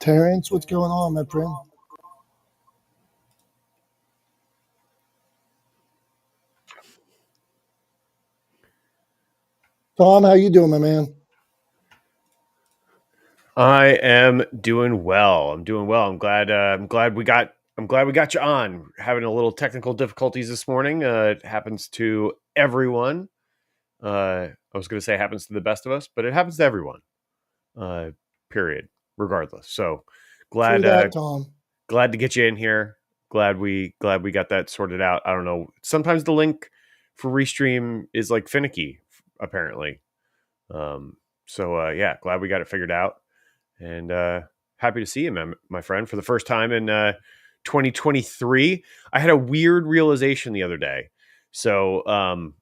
Terrence, what's going on, my friend? Tom, how you doing, my man? I am doing well. I'm doing well. I'm glad we got you on. Having a little technical difficulties this morning. It happens to everyone. I was going to say it happens to the best of us, but it happens to everyone. Uh, period. Regardless. So True glad that, Tom. glad to get you in here. Glad we got that sorted out. I don't know. Sometimes the link for restream is like finicky, apparently. Um, yeah, glad we got it figured out. And happy to see you, my friend, for the first time in 2023. I had a weird realization the other day. So I'm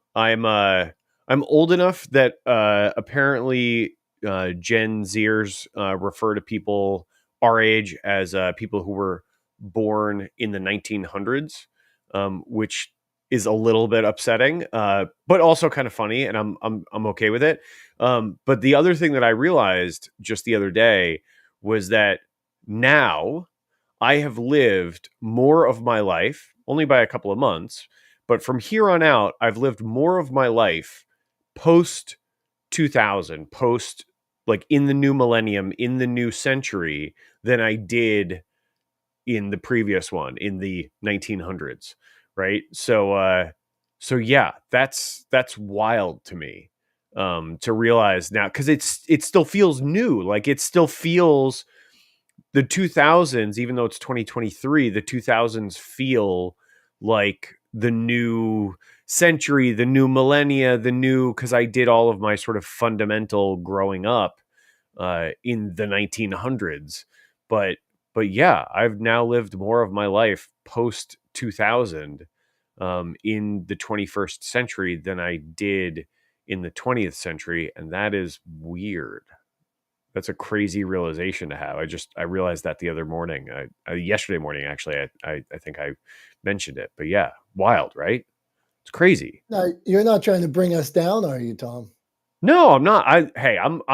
old enough that apparently Gen Zers refer to people our age as people who were born in the 1900s, which is a little bit upsetting, but also kind of funny, and I'm okay with it. But the other thing that I realized just the other day was that now I have lived more of my life, only by a couple of months, but from here on out, I've lived more of my life post 2000, post like in the new millennium, in the new century, than I did in the previous one in the 1900s, right? So yeah, that's wild to me, to realize now, because it still feels new, like it still feels the 2000s, even though it's 2023, the 2000s feel like the new century, the new millennia, the new, because I did all of my sort of fundamental growing up in the 1900s. But yeah, I've now lived more of my life post 2000, in the 21st century than I did in the 20th century, and that is weird. That's a crazy realization to have. I realized that the other morning, yesterday morning actually. I think I mentioned it, but yeah, wild, right? It's crazy. Now, you're not trying to bring us down, are you, Tom? No, I'm not. I'm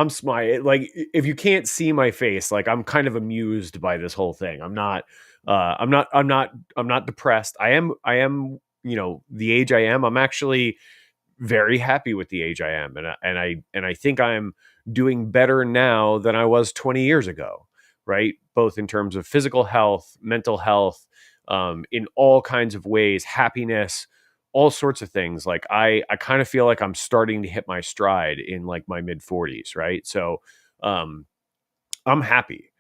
smiling. Like, if you can't see my face, like, I'm kind of amused by this whole thing. I'm not depressed. The age I am. I'm actually very happy with the age I am, and I think I'm doing better now than I was 20 years ago, right? Both in terms of physical health, mental health, in all kinds of ways, happiness, all sorts of things. Like, I kind of feel like I'm starting to hit my stride in like my mid 40s, right? So um, I'm happy.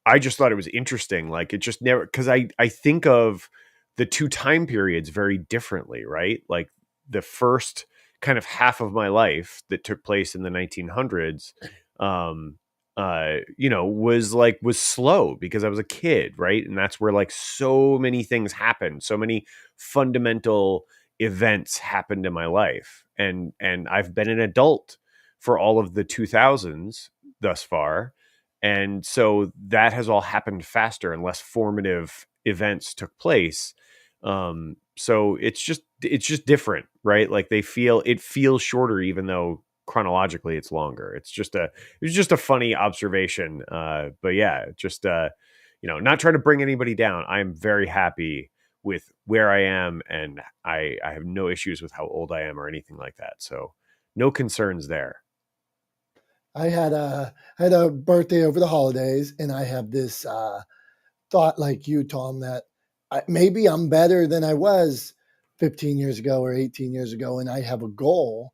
I just thought it was interesting. Like, it just never, because I think of the two time periods very differently, right? Like, the first kind of half of my life that took place in the 1900s, um, was slow because I was a kid, right? And that's where like so many things happened, so many fundamental events happened in my life, and I've been an adult for all of the 2000s thus far, and so that has all happened faster and less formative events took place. So it's just different, right? Like, it feels shorter, even though chronologically it's longer. It was just a funny observation. But yeah, just not trying to bring anybody down. I'm very happy with where I am, and I have no issues with how old I am or anything like that. So no concerns there. I had a birthday over the holidays, and I have this thought, like you, Tom, that maybe I'm better than I was 15 years ago or 18 years ago, and I have a goal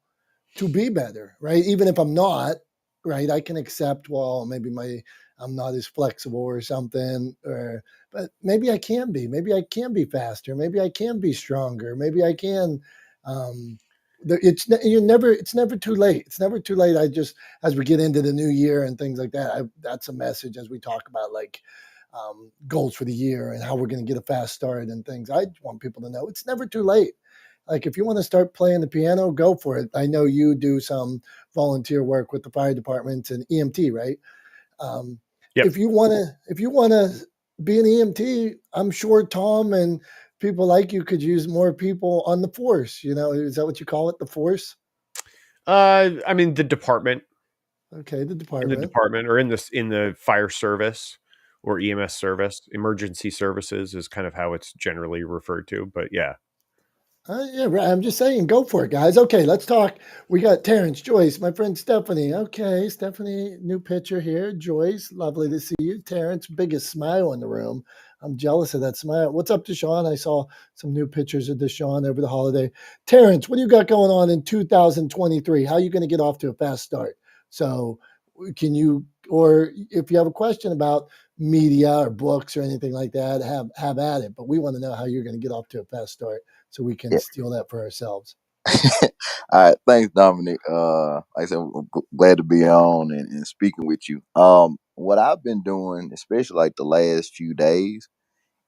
to be better, right? Even if I'm not, right? I can accept, well, maybe I'm not as flexible or something, but maybe I can be. Maybe I can be faster. Maybe I can be stronger. Maybe I can. Um, it's never too late. It's never too late. I just, as we get into the new year and things like that, that's a message as we talk about like goals for the year and how we're going to get a fast start and things. I want people to know it's never too late. Like, if you want to start playing the piano, go for it. I know you do some volunteer work with the fire department and EMT, right? Um, Yep. if you want to be an EMT, I'm sure Tom and people like you could use more people on the force. Is that what you call it, the force? I mean, the department, Okay, the in the department. department, or in the fire service, or EMS service. Emergency services is kind of how it's generally referred to. But yeah. Yeah, right. I'm just saying, go for it, guys. Okay, let's talk. We got Terrence, Joyce, my friend Stephanie. Okay, Stephanie, new picture here. Joyce, lovely to see you. Terrence, biggest smile in the room. I'm jealous of that smile. What's up, Deshaun? I saw some new pictures of Deshaun over the holiday. Terrence, what do you got going on in 2023? How are you going to get off to a fast start? So, can you, or if you have a question about media or books or anything like that, have at it. But we want to know how you're going to get off to a fast start so we can Yeah. steal that for ourselves. All right. Thanks, Dominic. Like I said, I'm glad to be on and speaking with you. What I've been doing, especially like the last few days,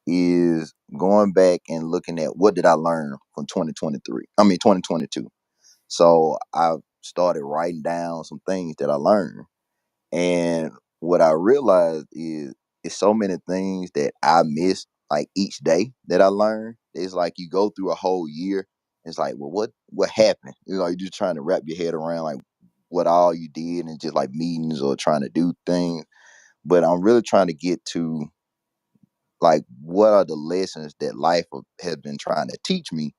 is going back and looking at what did I learn from 2023. I mean 2022. So I've started writing down some things that I learned. And what I realized is it's so many things that I missed like each day that I learned. It's like you go through a whole year. It's like, well, what happened? You know, you're just trying to wrap your head around like what all you did and just like meetings or trying to do things. But I'm really trying to get to like what are the lessons that life has been trying to teach me,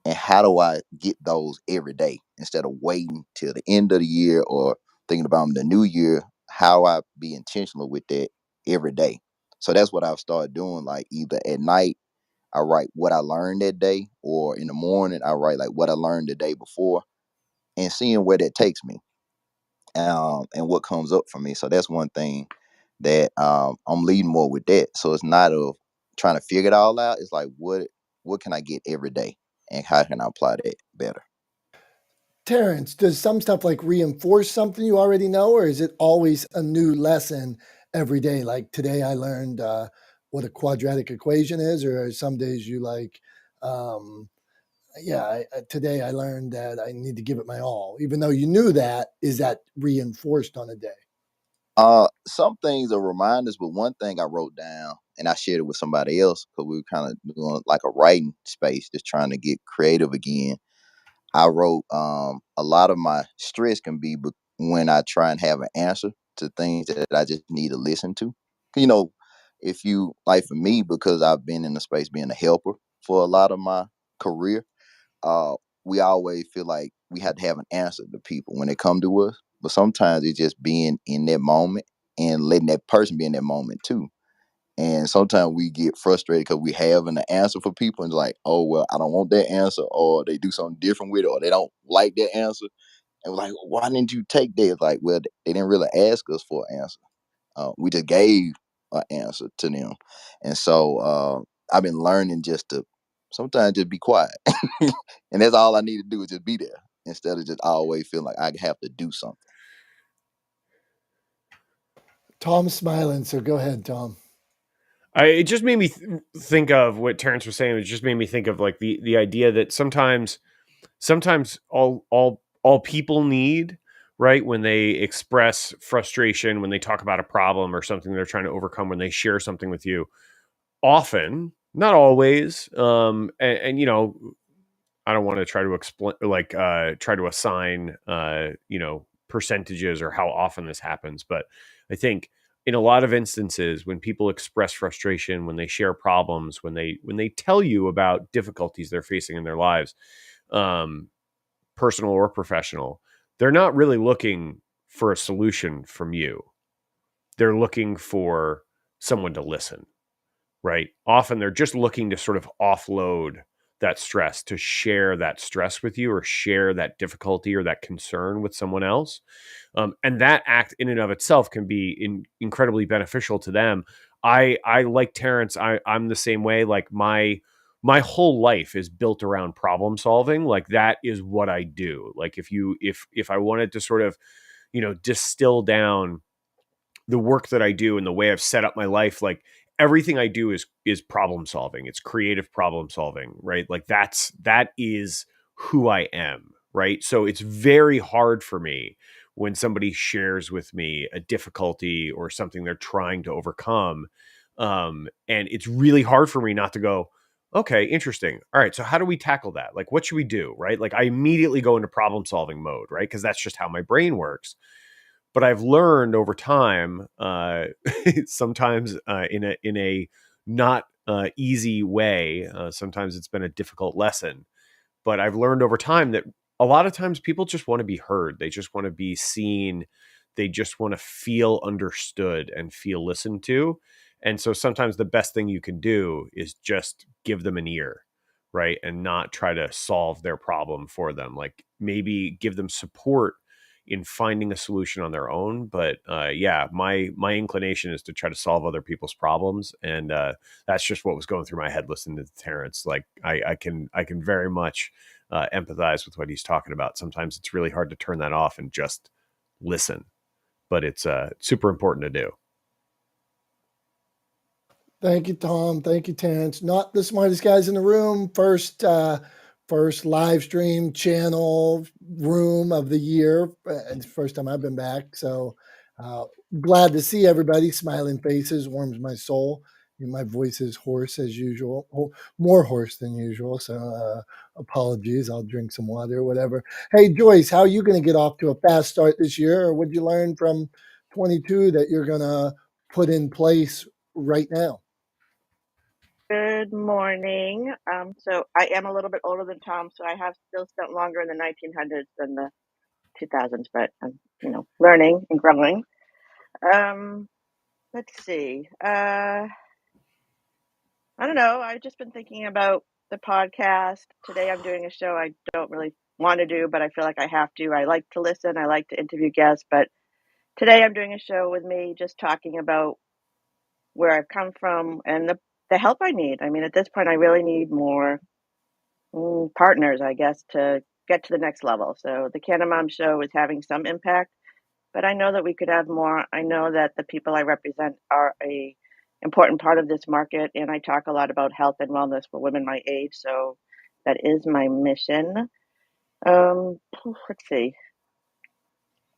and how do I get those every day instead of waiting till the end of the year or thinking about the new year? How I be intentional with that every day. So that's what I've started doing. Like either at night I write what I learned that day, or in the morning I write like what I learned the day before, and seeing where that takes me, and what comes up for me. So that's one thing that I'm leading more with that. So it's not of trying to figure it all out. It's like what can I get every day, and how can I apply that better? Terrence, does some stuff like reinforce something you already know, or is it always a new lesson every day? Like today, I learned what a quadratic equation is, or some days you like, um, yeah, today I learned that I need to give it my all, even though you knew that. Is that reinforced on a day? Some things are reminders, but one thing I wrote down and I shared it with somebody else because we were kind of doing like a writing space, just trying to get creative again. I wrote a lot of my stress can be when I try and have an answer to things that I just need to listen to. You know, if you like for me, because I've been in the space being a helper for a lot of my career, uh, we always feel like we have to have an answer to people when they come to us. But sometimes it's just being in that moment and letting that person be in that moment too. And sometimes we get frustrated because we have an answer for people and it's like, oh well, I don't want that answer, or they do something different with it, or they don't like that answer. And we're like, why didn't you take that? It's like, well, they didn't really ask us for an answer. We just gave an answer to them. And so I've been learning just to sometimes just be quiet. And that's all I need to do is just be there instead of just always feeling like I have to do something. Tom's smiling, so go ahead, Tom. It just made me think of what Terrence was saying. It just made me think of like the idea that sometimes all people need, right, when they express frustration, when they talk about a problem or something they're trying to overcome, when they share something with you, often, not always, and you know, I don't want to try to explain, like, try to assign, percentages or how often this happens. But I think in a lot of instances, when people express frustration, when they share problems, when they tell you about difficulties they're facing in their lives, um, personal or professional, they're not really looking for a solution from you. They're looking for someone to listen, right? Often they're just looking to sort of offload that stress, to share that stress with you or share that difficulty or that concern with someone else. And that act in and of itself can be incredibly beneficial to them. I like Terrence. I'm the same way. Like my whole life is built around problem solving. Like that is what I do. Like if I wanted to sort of, distill down the work that I do and the way I've set up my life, like everything I do is problem solving. It's creative problem solving, right? Like that is who I am, right? So it's very hard for me when somebody shares with me a difficulty or something they're trying to overcome. And it's really hard for me not to go, okay, interesting. All right, so how do we tackle that? Like, what should we do, right? Like, I immediately go into problem solving mode, right? Because that's just how my brain works. But I've learned over time, sometimes in a not easy way. Sometimes it's been a difficult lesson, but I've learned over time that a lot of times people just want to be heard. They just want to be seen. They just want to feel understood and feel listened to. And so sometimes the best thing you can do is just give them an ear, right? And not try to solve their problem for them. Like maybe give them support in finding a solution on their own. But yeah, my inclination is to try to solve other people's problems. And that's just what was going through my head listening to Terrence. Like I can very much empathize with what he's talking about. Sometimes it's really hard to turn that off and just listen, but it's super important to do. Thank you, Tom. Thank you, Terrence. Not the smartest guys in the room. First live stream channel room of the year. It's the first time I've been back. So glad to see everybody. Smiling faces warms my soul. My voice is hoarse as usual, more hoarse than usual. So apologies. I'll drink some water or whatever. Hey, Joyce, how are you going to get off to a fast start this year? Or what'd you learn from 22 that you're going to put in place right now? Good morning. So I am a little bit older than Tom, so I have still spent longer in the 1900s than the 2000s, but I'm, learning and growing. Let's see. I don't know. I've just been thinking about the podcast. Today I'm doing a show I don't really want to do, but I feel like I have to. I like to listen. I like to interview guests, but today I'm doing a show with me just talking about where I've come from and the help I need. I mean, at this point, I really need more partners, I guess, to get to the next level. So the Canna Mom show is having some impact, but I know that we could have more. I know that the people I represent are a important part of this market, and I talk a lot about health and wellness for women my age. So that is my mission. Let's see.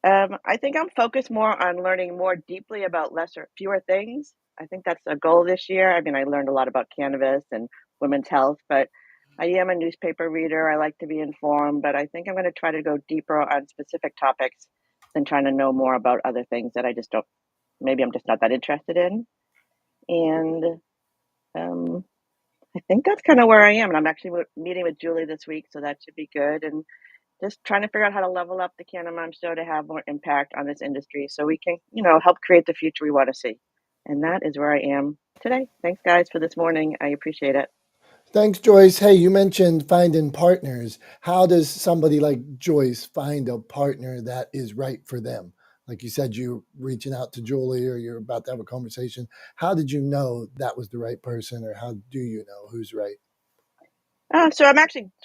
I think I'm focused more on learning more deeply about fewer things. I think that's a goal this year. I mean, I learned a lot about cannabis and women's health, but I am a newspaper reader. I like to be informed, but I think I'm going to try to go deeper on specific topics than trying to know more about other things that I just don't, maybe I'm just not that interested in. And I think that's kind of where I am. And I'm actually meeting with Julie this week, so that should be good. And just trying to figure out how to level up the Canna Mom show to have more impact on this industry so we can, help create the future we want to see. And that is where I am today. Thanks, guys, for this morning. I appreciate it. Thanks, Joyce. Hey, you mentioned finding partners. How does somebody like Joyce find a partner that is right for them? Like you said, you're reaching out to Julie or you're about to have a conversation. How did you know that was the right person, or how do you know who's right? So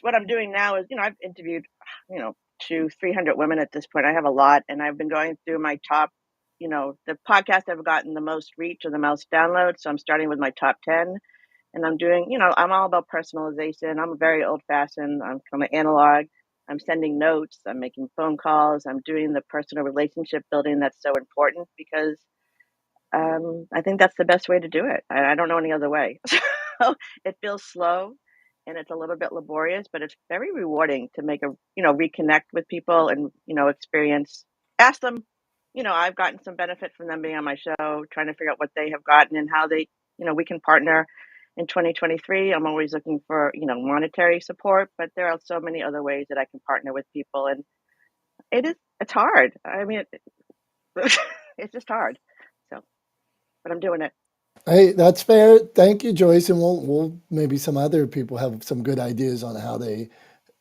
what I'm doing now is, I've interviewed, 200-300 women at this point. I have a lot, and I've been going through my top, the podcast I've gotten the most reach or the most downloads. So I'm starting with my top 10. And I'm doing, I'm all about personalization. I'm very old fashioned. I'm kind of analog. I'm sending notes. I'm making phone calls. I'm doing the personal relationship building that's so important because I think that's the best way to do it. I don't know any other way. So it feels slow and it's a little bit laborious, but it's very rewarding to make reconnect with people and, ask them, I've gotten some benefit from them being on my show, trying to figure out what they have gotten and how they, we can partner in 2023. I'm always looking for, monetary support, but there are so many other ways that I can partner with people. And it's hard. I mean, it's just hard. So, but I'm doing it. Hey, that's fair. Thank you, Joyce. And we'll maybe some other people have some good ideas on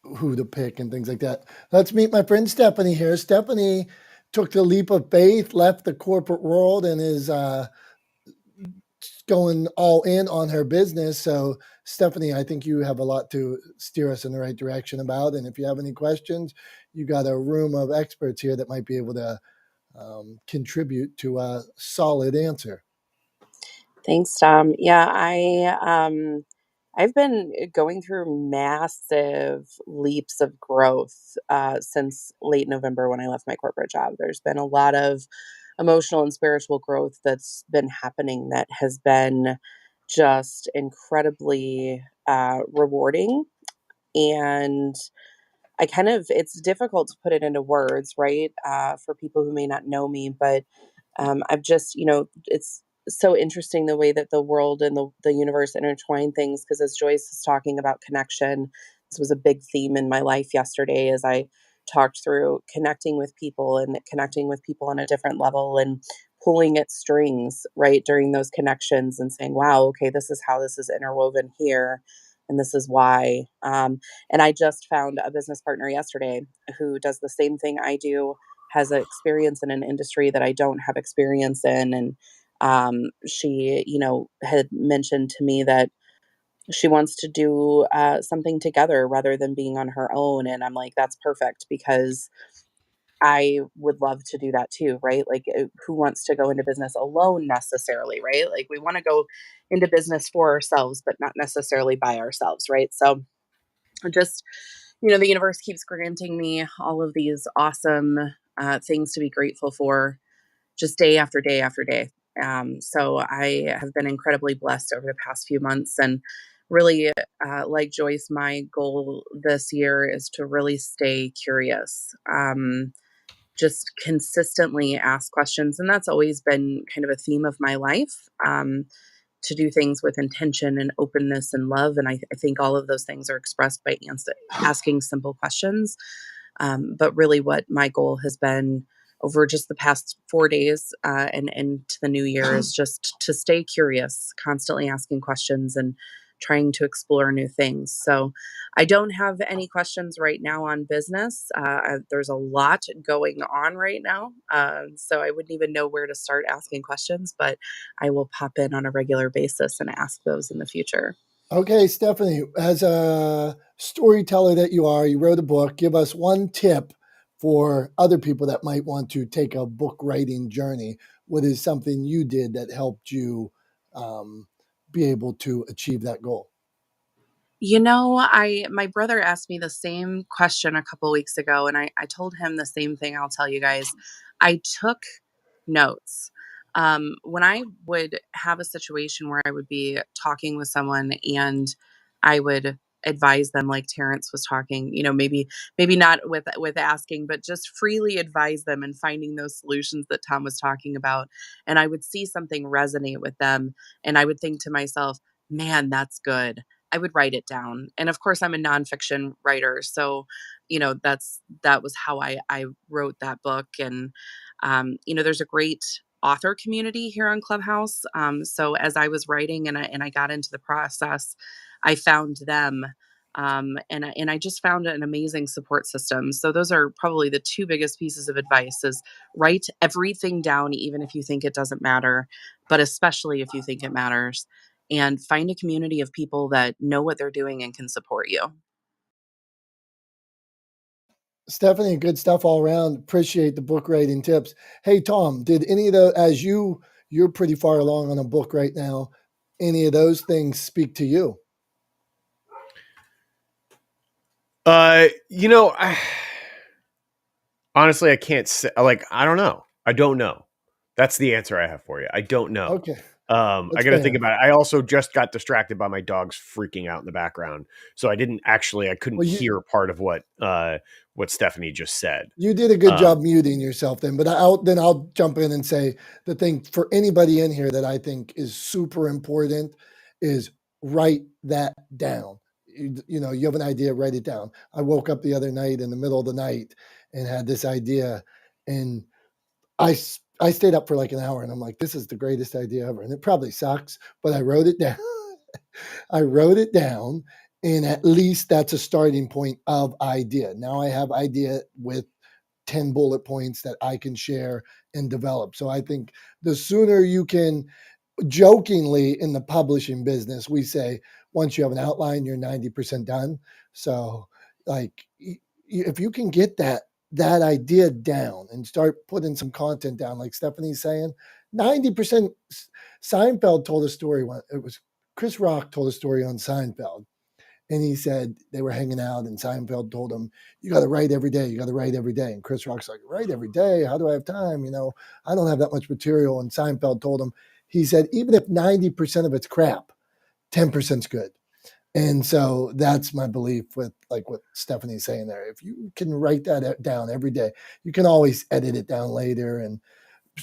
who to pick and things like that. Let's meet my friend Stephanie here. Stephanie took the leap of faith, left the corporate world, and is going all in on her business. So, Stephanie, I think you have a lot to steer us in the right direction about. And if you have any questions, you got a room of experts here that might be able to contribute to a solid answer. Thanks, Tom. Yeah, I've been going through massive leaps of growth since late November when I left my corporate job. There's been a lot of emotional and spiritual growth that's been happening that has been just incredibly rewarding. And it's difficult to put it into words, right? For people who may not know me, but I've just, it's so interesting the way that the world and the universe intertwine things. Because as Joyce is talking about connection, this was a big theme in my life yesterday as I talked through connecting with people and connecting with people on a different level and pulling at strings, right, during those connections and saying, wow, okay, this is how this is interwoven here. And this is why. And I just found a business partner yesterday who does the same thing I do, has an experience in an industry that I don't have experience in. And she, had mentioned to me that she wants to do something together rather than being on her own. And I'm like, that's perfect because I would love to do that too, right? Like, who wants to go into business alone necessarily, right? Like, we want to go into business for ourselves, but not necessarily by ourselves, right? So, just, the universe keeps granting me all of these awesome things to be grateful for just day after day after day. So I have been incredibly blessed over the past few months. And really, like Joyce, my goal this year is to really stay curious. Just consistently ask questions. And that's always been kind of a theme of my life. To do things with intention and openness and love. And I think all of those things are expressed by asking simple questions. But really, what my goal has been over just the past 4 days and into the new year is just to stay curious, constantly asking questions and trying to explore new things. So I don't have any questions right now on business. There's a lot going on right now. So I wouldn't even know where to start asking questions, but I will pop in on a regular basis and ask those in the future. Okay, Stephanie, as a storyteller that you are, you wrote a book. Give us one tip for other people that might want to take a book writing journey. What is something you did that helped you be able to achieve that goal? My brother asked me the same question a couple weeks ago, and I told him the same thing. I'll tell you guys. I took notes. When I would have a situation where I would be talking with someone and I would advise them, like Terrence was talking, maybe not with asking, but just freely advise them and finding those solutions that Tom was talking about. And I would see something resonate with them, and I would think to myself, man, that's good. I would write it down. And of course, I'm a nonfiction writer. So, that was how I wrote that book. And, there's a great author community here on Clubhouse. So as I was writing and I got into the process, I found them. And I just found an amazing support system. So those are probably the two biggest pieces of advice is write everything down, even if you think it doesn't matter, but especially if you think it matters, and find a community of people that know what they're doing and can support you. Stephanie, good stuff all around. Appreciate the book writing tips. Hey, Tom, did any of the, as you're pretty far along on a book right now, any of those things speak to you? Honestly, I can't say, I don't know. I don't know. That's the answer I have for you. I don't know. Okay. I got to think about it. I also just got distracted by my dogs freaking out in the background. So I couldn't hear part of what Stephanie just said. You did a good job muting yourself then, but I'll jump in and say the thing for anybody in here that I think is super important is write that down. You have an idea, write it down. I woke up the other night in the middle of the night and had this idea, and I stayed up for like an hour, and I'm like, this is the greatest idea ever. And it probably sucks, but I wrote it down. I wrote it down, and at least that's a starting point of idea. Now I have idea with 10 bullet points that I can share and develop. So I think the sooner you can, jokingly in the publishing business, we say, once you have an outline, you're 90% done. So like, if you can get that idea down and start putting some content down, like Stephanie's saying, 90%. Seinfeld told a story when it was Chris Rock told a story on Seinfeld, and he said they were hanging out, and Seinfeld told him, you got to write every day. You got to write every day. And Chris Rock's like, write every day? How do I have time? I don't have that much material. And Seinfeld told him, he said, even if 90% of it's crap, 10% is good. And so that's my belief with like what Stephanie's saying there. If you can write that down every day, you can always edit it down later and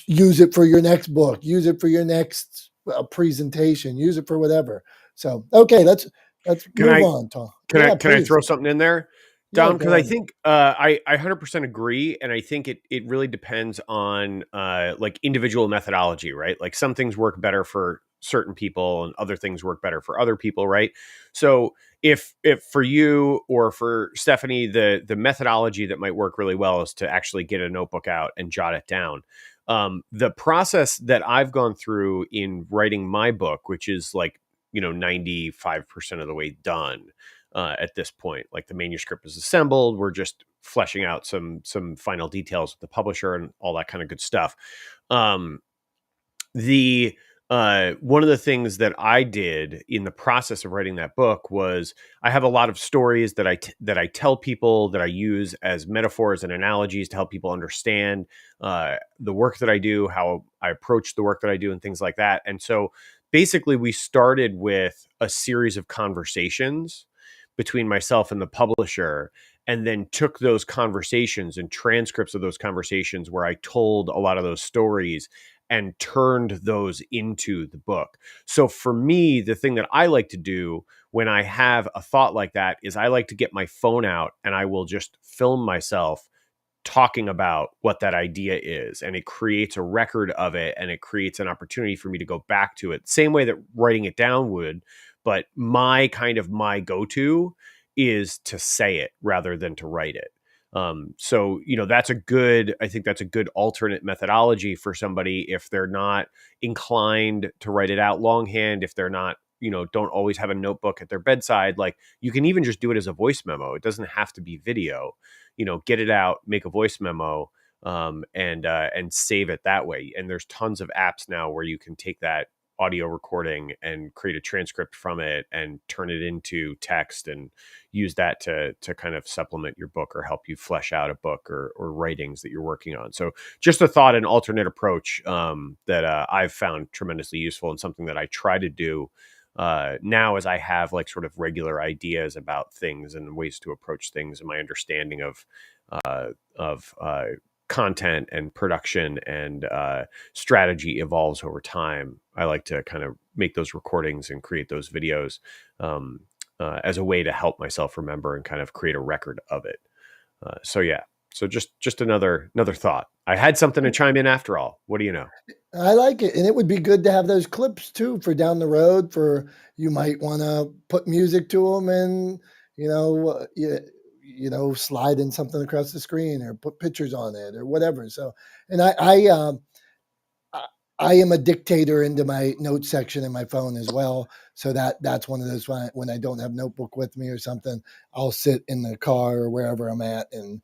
use it for your next book, use it for your next presentation, use it for whatever. So, okay, let's Can move I on, Tom. can I Yeah, can I please. throw something in there, Yeah, Dom? go Because I ahead. think I 100% agree, and I think it really depends on like individual methodology, right? Like some things work better for certain people, and other things work better for other people, right? So if for you or for Stephanie, the methodology that might work really well is to actually get a notebook out and jot it down. The process that I've gone through in writing my book, which is like 95% of the way done at this point. Like the manuscript is assembled, we're just fleshing out some final details with the publisher and all that kind of good stuff. Um, the One of the things that I did in the process of writing that book was I have a lot of stories that I tell people, that I use as metaphors and analogies to help people understand the work that I do, how I approach the work that I do, and things like that. And so basically, we started with a series of conversations between myself and the publisher, and then took those conversations and transcripts of those conversations where I told a lot of those stories and turned those into the book. So for me, the thing that I like to do when I have a thought like that is I like to get my phone out and I will just film myself talking about what that idea is, and it creates a record of it, and it creates an opportunity for me to go back to it, same way that writing it down would. But my go-to is to say it rather than to write it. So I think that's a good alternate methodology for somebody if they're not inclined to write it out longhand, if they're not, don't always have a notebook at their bedside. Like, you can even just do it as a voice memo. It doesn't have to be video. Get it out, make a voice memo, and save it that way. And there's tons of apps now where you can take that audio recording and create a transcript from it and turn it into text and use that to kind of supplement your book or help you flesh out a book or writings that you're working on. So just a thought, an alternate approach that I've found tremendously useful, and something that I try to do now as I have like sort of regular ideas about things and ways to approach things, and my understanding of content and production and strategy evolves over time. I like to kind of make those recordings and create those videos as a way to help myself remember and kind of create a record of it. So just another thought. I had something to chime in after all. What do you know? I like it. And it would be good to have those clips too for down the road, for you might want to put music to them and, slide in something across the screen or put pictures on it or whatever. So, and I am a dictator into my notes section in my phone as well. So that's one of those when I don't have notebook with me or something, I'll sit in the car or wherever I'm at, and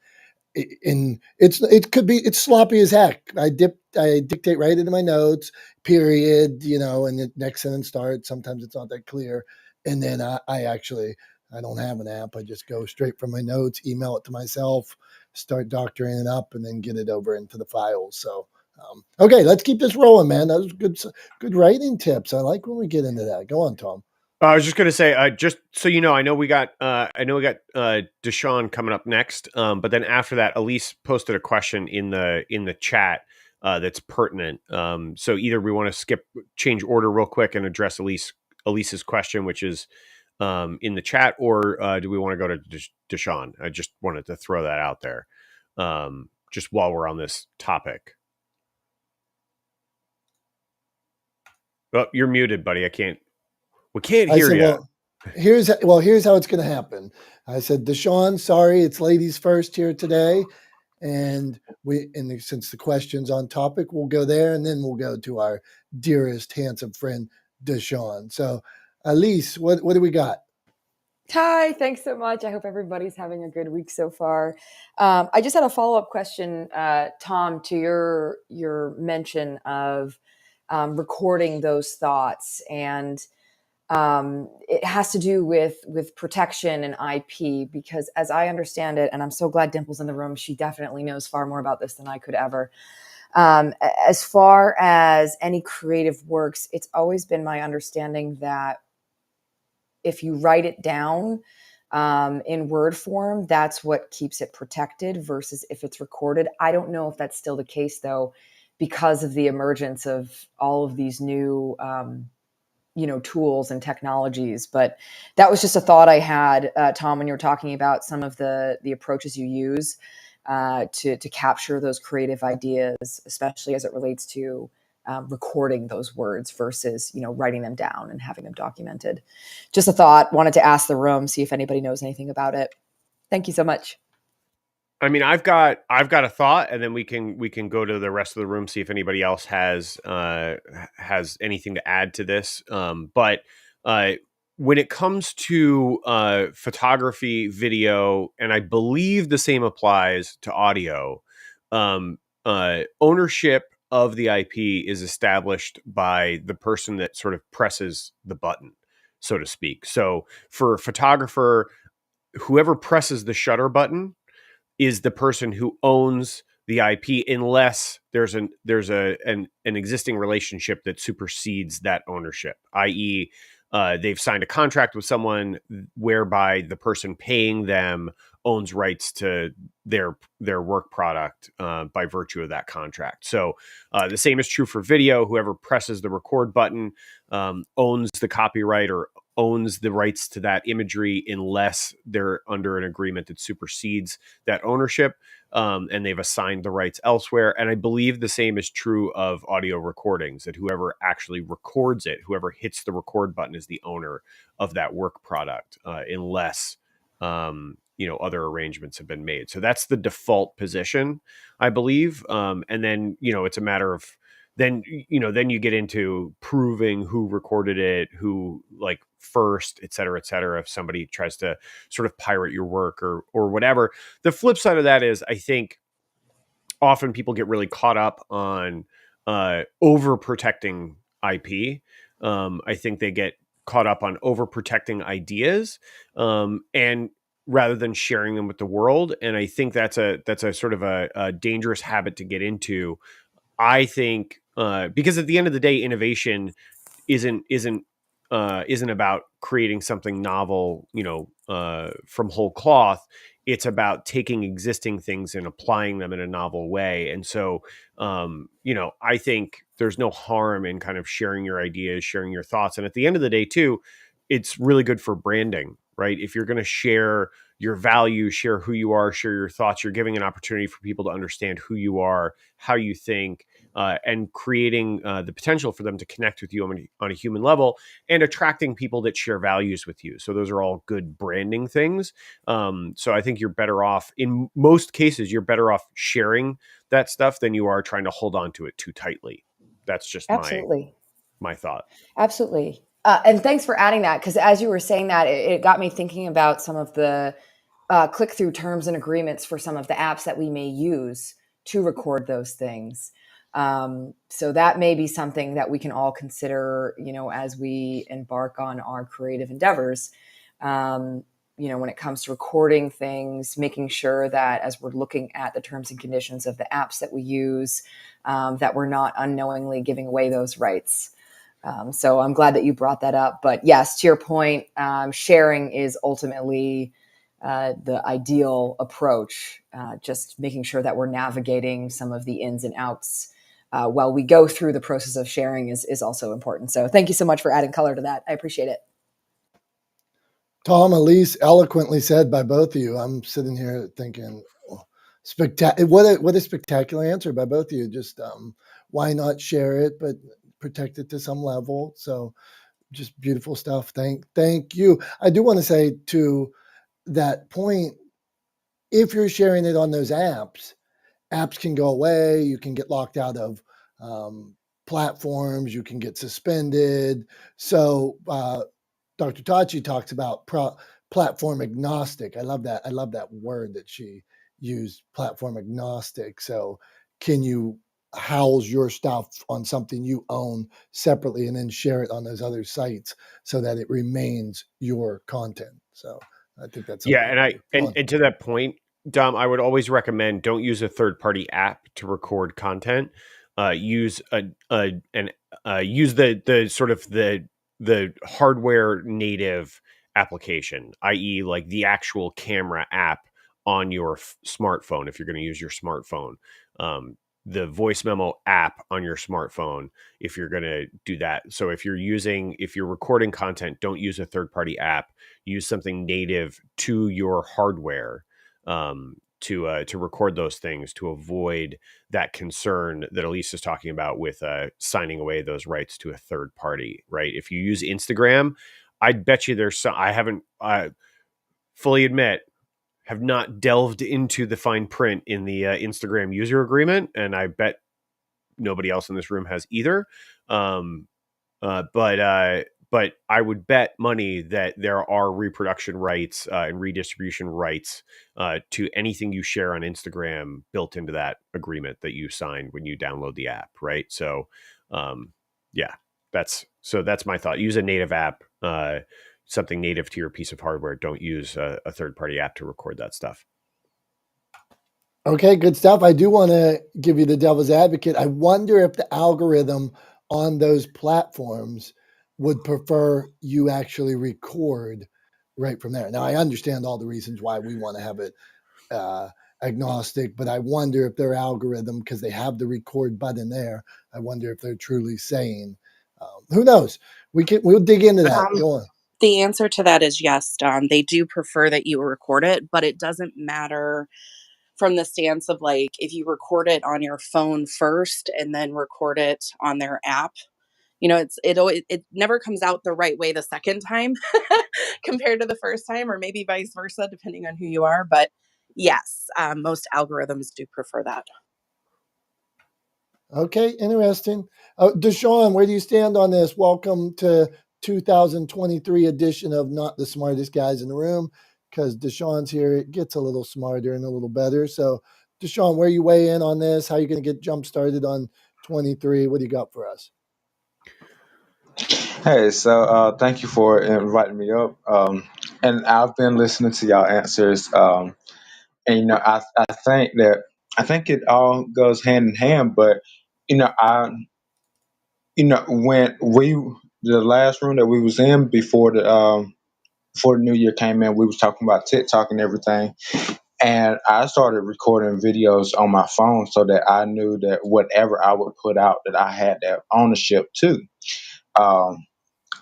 it's sloppy as heck. I dictate right into my notes, period, and the next sentence starts. Sometimes it's not that clear. And then I don't have an app. I just go straight from my notes, email it to myself, start doctoring it up, and then get it over into the files. So, okay, let's keep this rolling, man. That was good writing tips. I like when we get into that. Go on, Tom. I was just going to say, just so you know, I know we got Deshaun coming up next. But then after that, Elise posted a question in the chat that's pertinent. So either we want to change order real quick and address Elise's question, which is in the chat, or do we want to go to Deshaun? I just wanted to throw that out there, just while we're on this topic. Oh, you're muted, buddy. We can't hear you. Here's how it's going to happen. I said, Deshaun, sorry, it's ladies first here today. And since the question's on topic, we'll go there, and then we'll go to our dearest, handsome friend, Deshaun. So, Elise, what do we got? Hi, thanks so much. I hope everybody's having a good week so far. I just had a follow-up question, Tom, to your mention of recording those thoughts, and it has to do with protection and IP, because as I understand it, and I'm so glad Dimple's in the room, she definitely knows far more about this than I could ever. As far as any creative works, it's always been my understanding that if you write it down in word form, that's what keeps it protected versus if it's recorded. I don't know if that's still the case though, because of the emergence of all of these new tools and technologies. But that was just a thought I had, Tom, when you were talking about some of the approaches you use to capture those creative ideas, especially as it relates to recording those words versus writing them down and having them documented. Just a thought. Wanted to ask the room, see if anybody knows anything about it. Thank you so much. I mean, I've got a thought, and then we can go to the rest of the room, see if anybody else has anything to add to this. But when it comes to photography, video, and I believe the same applies to audio, ownership of the IP is established by the person that sort of presses the button, so to speak. So for a photographer, whoever presses the shutter button is the person who owns the IP, unless there's an existing relationship that supersedes that ownership, i.e., they've signed a contract with someone whereby the person paying them owns rights to their work product by virtue of that contract. So the same is true for video. Whoever presses the record button owns the copyright or owns the rights to that imagery unless they're under an agreement that supersedes that ownership, and they've assigned the rights elsewhere. And I believe the same is true of audio recordings, that whoever actually records it, whoever hits the record button, is the owner of that work product, unless other arrangements have been made. So that's the default position, I believe. And then it's a matter of then you get into proving who recorded it, who first, et cetera, if somebody tries to sort of pirate your work or whatever. The flip side of that is, I think often people get really caught up on overprotecting IP. I think they get caught up on overprotecting ideas, and rather than sharing them with the world. And I think that's a sort of a dangerous habit to get into. I think because at the end of the day, innovation isn't about creating something novel, from whole cloth. It's about taking existing things and applying them in a novel way. And so, I think there's no harm in kind of sharing your ideas, sharing your thoughts. And at the end of the day, too, it's really good for branding, right? If you're going to share your values, share who you are, share your thoughts, you're giving an opportunity for people to understand who you are, how you think, and creating the potential for them to connect with you on a human level, and attracting people that share values with you. So those are all good branding things. So I think you're better off, in most cases, you're better off sharing that stuff than you are trying to hold on to it too tightly. That's just Absolutely. my thought. Absolutely. And thanks for adding that, because as you were saying that, it got me thinking about some of the click-through terms and agreements for some of the apps that we may use to record those things. So that may be something that we can all consider, as we embark on our creative endeavors. When it comes to recording things, making sure that as we're looking at the terms and conditions of the apps that we use, that we're not unknowingly giving away those rights. So I'm glad that you brought that up. But yes, to your point, sharing is ultimately the ideal approach, just making sure that we're navigating some of the ins and outs while we go through the process of sharing is also important. So thank you so much for adding color to that. I appreciate it. Tom, Elise, eloquently said by both of you. I'm sitting here thinking, what a spectacular answer by both of you. Just why not share it, but protect it to some level. So just beautiful stuff. Thank you. I do want to say to that point, if you're sharing it on those apps can go away. You can get locked out of platforms. You can get suspended. So Dr. Tachi talks about platform agnostic. I love that. I love that word that she used, platform agnostic. So can you house your stuff on something you own separately and then share it on those other sites so that it remains your content? So I think that's and to that point, Dom, I would always recommend don't use a third-party app to record content. Use use the sort of the the hardware native application, i.e., like the actual camera app on your smartphone, if you're going to use your smartphone, the voice memo app on your smartphone, if you're going to do that. So if you're recording content, don't use a third-party app. Use something native to your hardware to record those things, to avoid that concern that Elise is talking about with signing away those rights to a third party, right? If you use Instagram, I'd bet you there's some, I haven't, fully admit, have not delved into the fine print in the Instagram user agreement, and I bet nobody else in this room has either. But I would bet money that there are reproduction rights and redistribution rights to anything you share on Instagram built into that agreement that you sign when you download the app, right? So, yeah, that's my thought. Use a native app, something native to your piece of hardware. Don't use a third-party app to record that stuff. Okay, good stuff. I do want to give you the devil's advocate. I wonder if the algorithm on those platforms would prefer you actually record right from there. Now, I understand all the reasons why we want to have it agnostic, but I wonder if their algorithm, because they have the record button there, I wonder if they're truly saying, who knows? We'll dig into that. Go on. The answer to that is yes, Don. They do prefer that you record it, but it doesn't matter from the stance of like if you record it on your phone first and then record it on their app. You know, it never comes out the right way the second time compared to the first time, or maybe vice versa, depending on who you are. But yes, most algorithms do prefer that. Okay, interesting. Deshaun, where do you stand on this? Welcome to 2023 edition of Not the Smartest Guys in the Room, because Deshaun's here. It gets a little smarter and a little better. So, Deshaun, where you weigh in on this? How are you going to get jump started on 23? What do you got for us? Hey, so thank you for inviting me up. And I've been listening to y'all answers. And I think it all goes hand in hand. But you know, when the last room that we was in before the new year came in, we was talking about TikTok and everything. And I started recording videos on my phone so that I knew that whatever I would put out, that I had that ownership too. Um,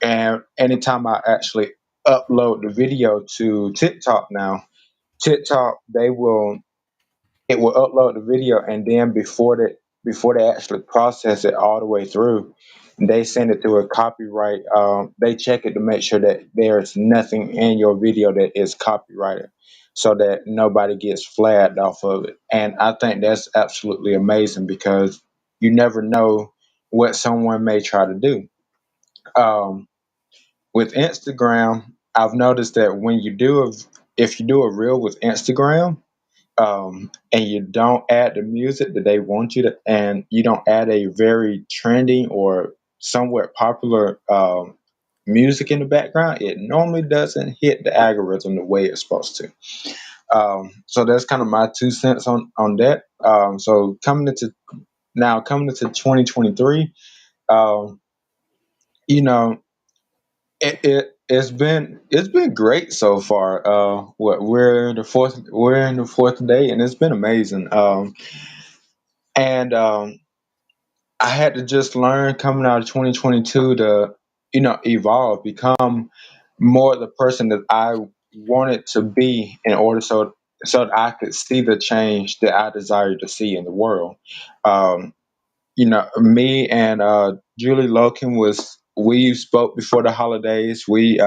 And anytime I actually upload the video to TikTok now, TikTok it will upload the video, and then before they actually process it all the way through, they send it to a copyright. They check it to make sure that there's nothing in your video that is copyrighted, so that nobody gets flagged off of it. And I think that's absolutely amazing because you never know what someone may try to do. Um, with Instagram, I've noticed that if you do a reel with Instagram, and you don't add the music that they want you to, and you don't add a very trending or somewhat popular music in the background, it normally doesn't hit the algorithm the way it's supposed to. So that's kind of my 2 cents on that. So coming into 2023, um, you know, it's been great so far. We're in the fourth day, and it's been amazing. And I had to just learn coming out of 2022 to evolve, become more the person that I wanted to be in order so that I could see the change that I desire to see in the world. Um, Me and Julie Loken we spoke before the holidays. We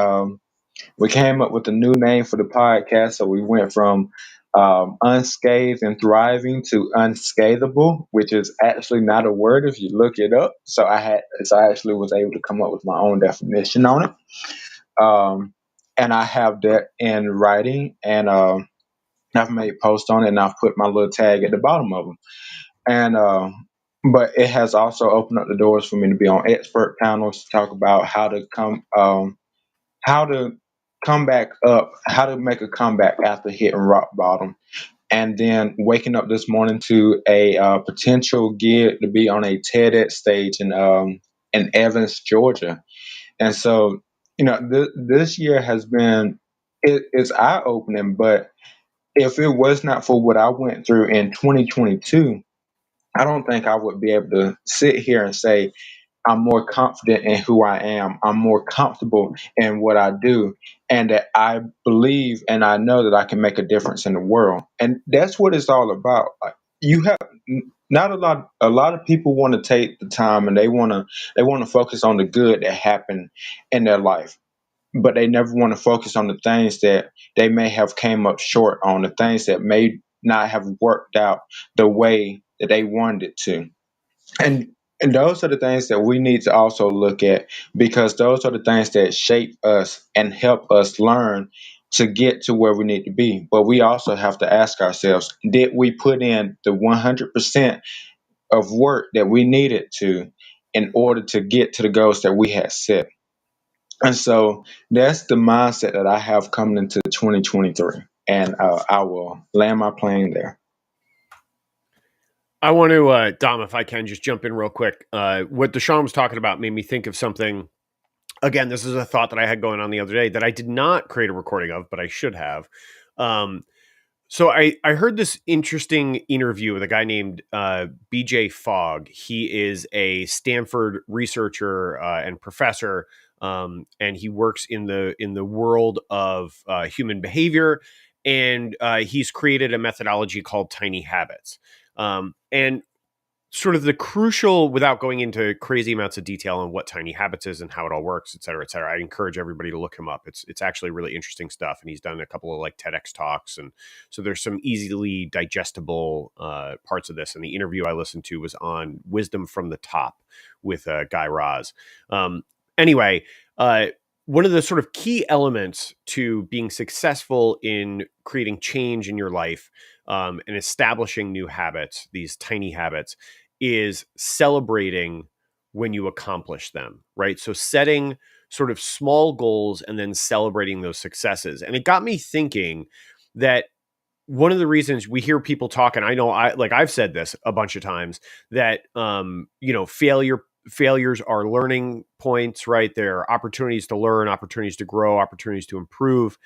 came up with a new name for the podcast. So we went from unscathed and thriving to unscathable, which is actually not a word if you look it up. So I actually was able to come up with my own definition on it. And I have that in writing, and I've made posts on it, and I've put my little tag at the bottom of them. And but it has also opened up the doors for me to be on expert panels to talk about how to come back up, how to make a comeback after hitting rock bottom. And then waking up this morning to a potential gig to be on a TEDx stage in Evans, Georgia. And so, this year has been, it's eye opening. But if it was not for what I went through in 2022, I don't think I would be able to sit here and say I'm more confident in who I am. I'm more comfortable in what I do, and that I believe and I know that I can make a difference in the world. And that's what it's all about. Like, you have not a lot of people want to take the time and they want to focus on the good that happened in their life, but they never want to focus on the things that they may have came up short on, the things that may not have worked out the way that they wanted it to. And those are the things that we need to also look at, because those are the things that shape us and help us learn to get to where we need to be. But we also have to ask ourselves, did we put in the 100% of work that we needed to in order to get to the goals that we had set? And so that's the mindset that I have coming into 2023. And I will land my plane there. I want to, Dom, if I can just jump in real quick. What Deshaun was talking about made me think of something. Again, this is a thought that I had going on the other day that I did not create a recording of, but I should have. So I heard this interesting interview with a guy named BJ Fogg. He is a Stanford researcher and professor, and he works in the world of human behavior. And he's created a methodology called Tiny Habits. And sort of the crucial, without going into crazy amounts of detail on what Tiny Habits is and how it all works, et cetera, et cetera, I encourage everybody to look him up. It's actually really interesting stuff. And he's done a couple of like TEDx talks. And so there's some easily digestible parts of this. And the interview I listened to was on Wisdom from the Top with Guy Raz. Anyway, one of the sort of key elements to being successful in creating change in your life and establishing new habits, these tiny habits, is celebrating when you accomplish them, right? So setting sort of small goals and then celebrating those successes. And it got me thinking that one of the reasons we hear people talk, and I know I've said this a bunch of times, that failures are learning points, right? They're opportunities to learn, opportunities to grow, opportunities to improve.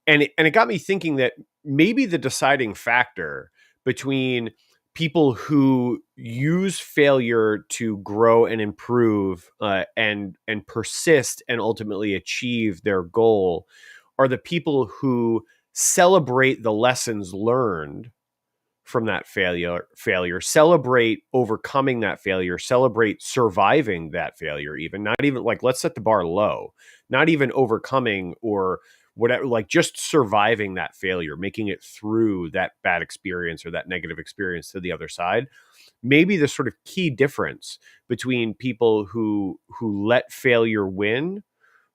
And it got me thinking that maybe the deciding factor between people who use failure to grow and improve and persist and ultimately achieve their goal are the people who celebrate the lessons learned from that failure, celebrate overcoming that failure, celebrate surviving that failure, not even like, let's set the bar low, not even overcoming or whatever, like just surviving that failure, making it through that bad experience or that negative experience to the other side. Maybe the sort of key difference between people who let failure win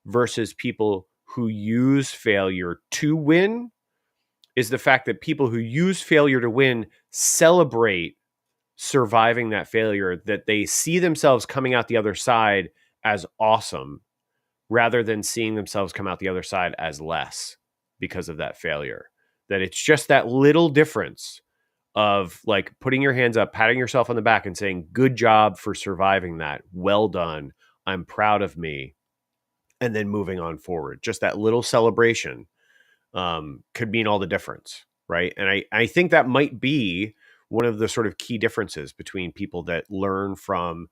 versus people who use failure to win is the fact that people who use failure to win celebrate surviving that failure, that they see themselves coming out the other side as awesome rather than seeing themselves come out the other side as less because of that failure. That it's just that little difference of like putting your hands up, patting yourself on the back and saying, good job for surviving that. Well done. I'm proud of me. And then moving on forward. Just that little celebration could mean all the difference, right? And I think that might be one of the sort of key differences between people that learn from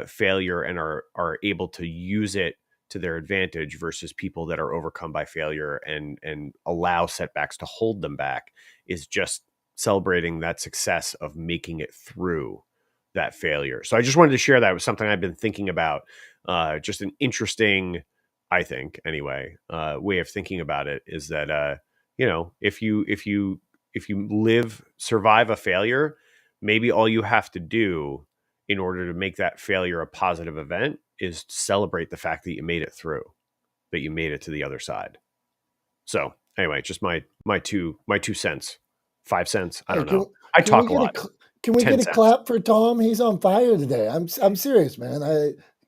failure and are able to use it to their advantage versus people that are overcome by failure and allow setbacks to hold them back, is just celebrating that success of making it through that failure. So I just wanted to share that. It was something I've been thinking about, just an interesting, I think anyway, way of thinking about it is that, if you survive a failure, maybe all you have to do in order to make that failure a positive event is celebrate the fact that you made it through, that you made it to the other side. So anyway, just my 2 cents, 5 cents. I don't know. I talk a lot. Can we get a 10 clap for Tom? He's on fire today. I'm serious, man.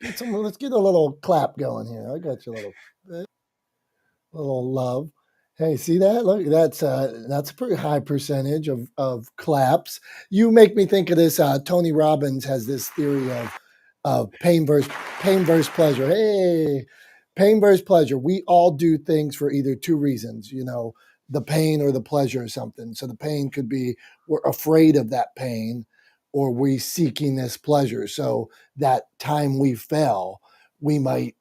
Let's get a little clap going here. I got you a little love. Hey, see that? Look, that's a pretty high percentage of claps. You make me think of this. Tony Robbins has this theory of of pain versus pleasure. Hey, pain versus pleasure. We all do things for either two reasons, the pain or the pleasure or something. So the pain could be we're afraid of that pain or we seeking this pleasure. So that time we fail, we might,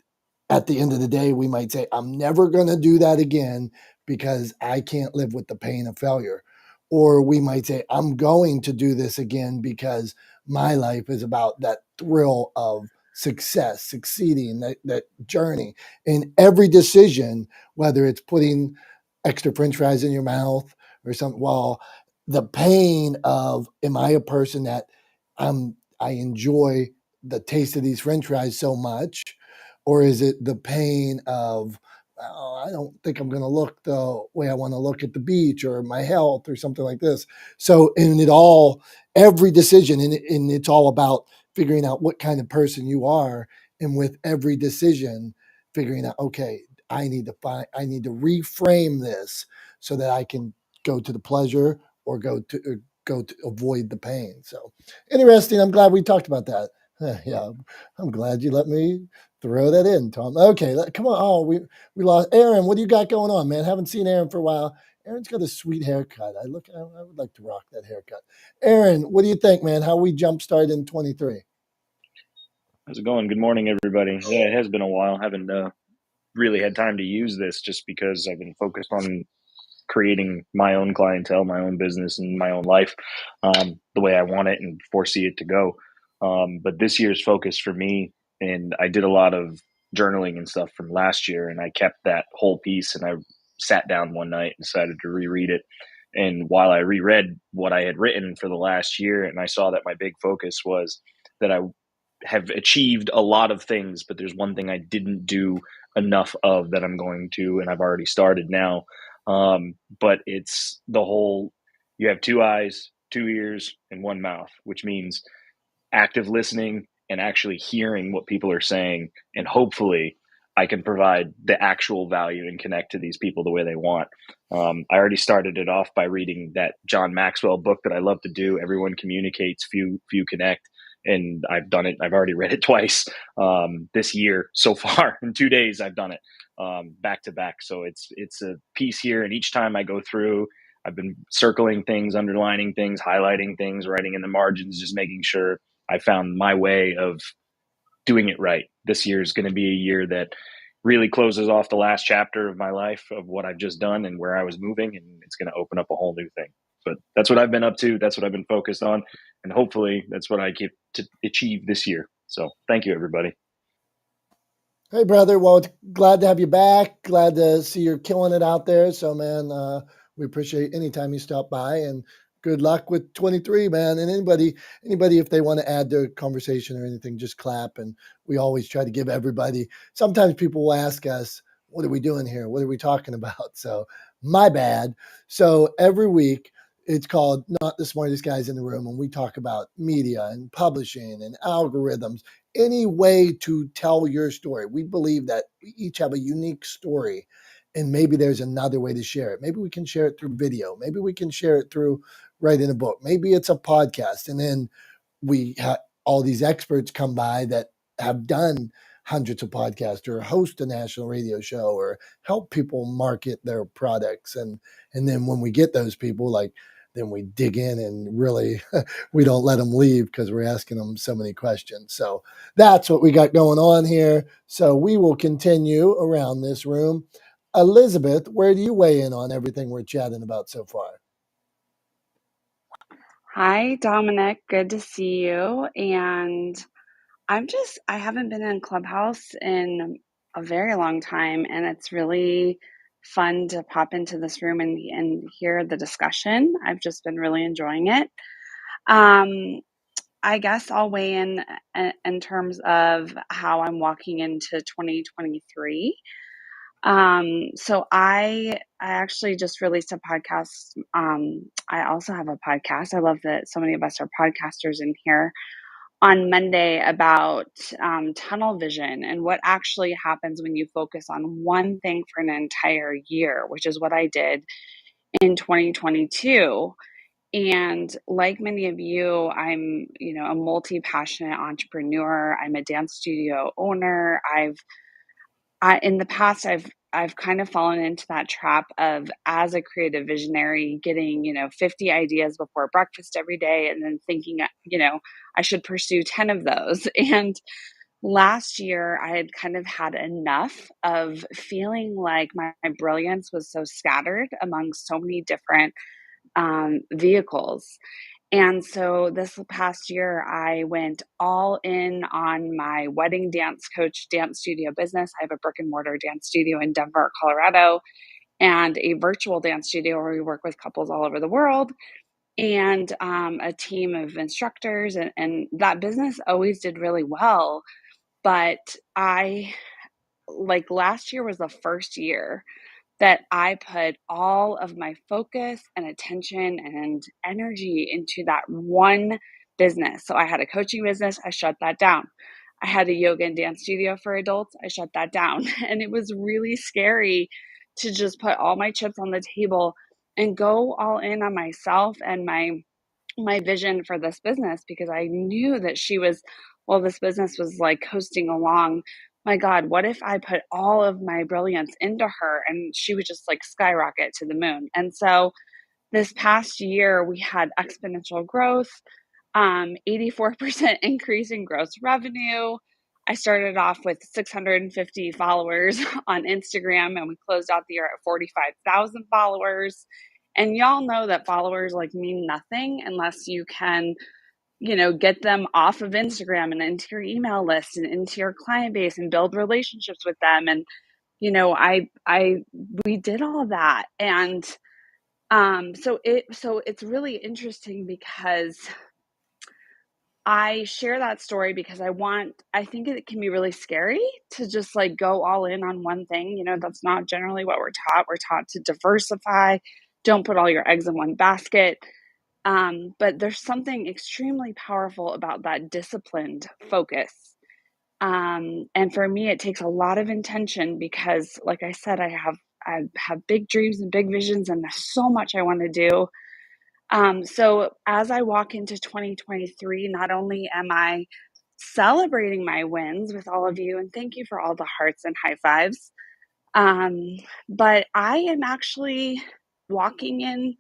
at the end of the day, we might say, I'm never going to do that again because I can't live with the pain of failure. Or we might say, I'm going to do this again because my life is about that thrill of success, succeeding, that journey. In every decision, whether it's putting extra french fries in your mouth or something, well, the pain of, am I a person that I enjoy the taste of these french fries so much? Or is it the pain of, oh, I don't think I'm going to look the way I want to look at the beach or my health or something like this. So, every decision, and it's all about figuring out what kind of person you are. And with every decision, figuring out, okay, I need to reframe this so that I can go to the pleasure or go to avoid the pain. So interesting. I'm glad we talked about that. Yeah, I'm glad you let me throw that in, Tom. Okay, come on. Oh, we lost Aaron. What do you got going on, man? Haven't seen Aaron for a while. Aaron's got a sweet haircut. I would like to rock that haircut. Aaron, what do you think, man? How we jump started in 23? How's it going? Good morning, everybody. Yeah, it has been a while. I haven't really had time to use this just because I've been focused on creating my own clientele, my own business, and my own life the way I want it and foresee it to go. But this year's focus for me, and I did a lot of journaling and stuff from last year, and I kept that whole piece, and I sat down one night and decided to reread it. And while I reread what I had written for the last year, and I saw that my big focus was that I have achieved a lot of things, but there's one thing I didn't do enough of that I'm going to, and I've already started now. But it's the whole, you have two eyes, two ears, and one mouth, which means active listening and actually hearing what people are saying. And hopefully I can provide the actual value and connect to these people the way they want. I already started it off by reading that John Maxwell book that I love to do. Everyone communicates, few connect. And I've done it. I've already read it twice this year so far. In 2 days, I've done it back to back. So it's a piece here. And each time I go through, I've been circling things, underlining things, highlighting things, writing in the margins, just making sure I found my way of doing it right. This year is going to be a year that really closes off the last chapter of my life of what I've just done and where I was moving. And it's going to open up a whole new thing. But that's what I've been up to. That's what I've been focused on. And hopefully that's what I get to achieve this year. So thank you, everybody. Hey, brother. Well, glad to have you back. Glad to see you're killing it out there. So, man, we appreciate any time you stop by, and good luck with 23, man. And anybody, if they want to add their conversation or anything, just clap. And we always try to give everybody. Sometimes people will ask us, "What are we doing here? What are we talking about?" So, my bad. So every week, it's called Not the Smartest Guys in the Room, and we talk about media and publishing and algorithms, any way to tell your story. We believe that we each have a unique story, and maybe there's another way to share it. Maybe we can share it through video. Maybe we can share it through writing a book. Maybe it's a podcast. And then we have all these experts come by that have done hundreds of podcasts or host a national radio show or help people market their products. And then when we get those people, then we dig in and really we don't let them leave because we're asking them so many questions. So that's what we got going on here. So we will continue around this room. Elizabeth, where do you weigh in on everything we're chatting about so far? Hi, Dominick. Good to see you. And I haven't been in Clubhouse in a very long time, and it's really fun to pop into this room and hear the discussion. I've just been really enjoying it. I guess I'll weigh in terms of how I'm walking into 2023. So I actually just released a podcast. I also have a podcast. I love that so many of us are podcasters in here on Monday about tunnel vision and what actually happens when you focus on one thing for an entire year, which is what I did in 2022. And like many of you, I'm, a multi-passionate entrepreneur. I'm a dance studio owner. In the past, I've kind of fallen into that trap of, as a creative visionary, getting, 50 ideas before breakfast every day and then thinking, I should pursue 10 of those. And last year, I had kind of had enough of feeling like my brilliance was so scattered among so many different vehicles. And so this past year, I went all in on my wedding dance coach dance studio business. I have a brick and mortar dance studio in Denver, Colorado, and a virtual dance studio where we work with couples all over the world, and a team of instructors. And that business always did really well. But last year was the first year that I put all of my focus and attention and energy into that one business. So I had a coaching business, I shut that down. I had a yoga and dance studio for adults, I shut that down. And it was really scary to just put all my chips on the table and go all in on myself and my vision for this business, because I knew that this business was like coasting along. My God, what if I put all of my brilliance into her and she would just like skyrocket to the moon? And so this past year, we had exponential growth, 84% increase in gross revenue. I started off with 650 followers on Instagram, and we closed out the year at 45,000 followers. And y'all know that followers mean nothing unless you can, get them off of Instagram and into your email list and into your client base and build relationships with them. And, we did all that. And so it's really interesting because I share that story because I think it can be really scary to just go all in on one thing. That's not generally what we're taught. We're taught to diversify, don't put all your eggs in one basket. But there's something extremely powerful about that disciplined focus. And for me, it takes a lot of intention because, like I said, I have big dreams and big visions, and there's so much I want to do. So as I walk into 2023, not only am I celebrating my wins with all of you, and thank you for all the hearts and high fives, but I am actually walking in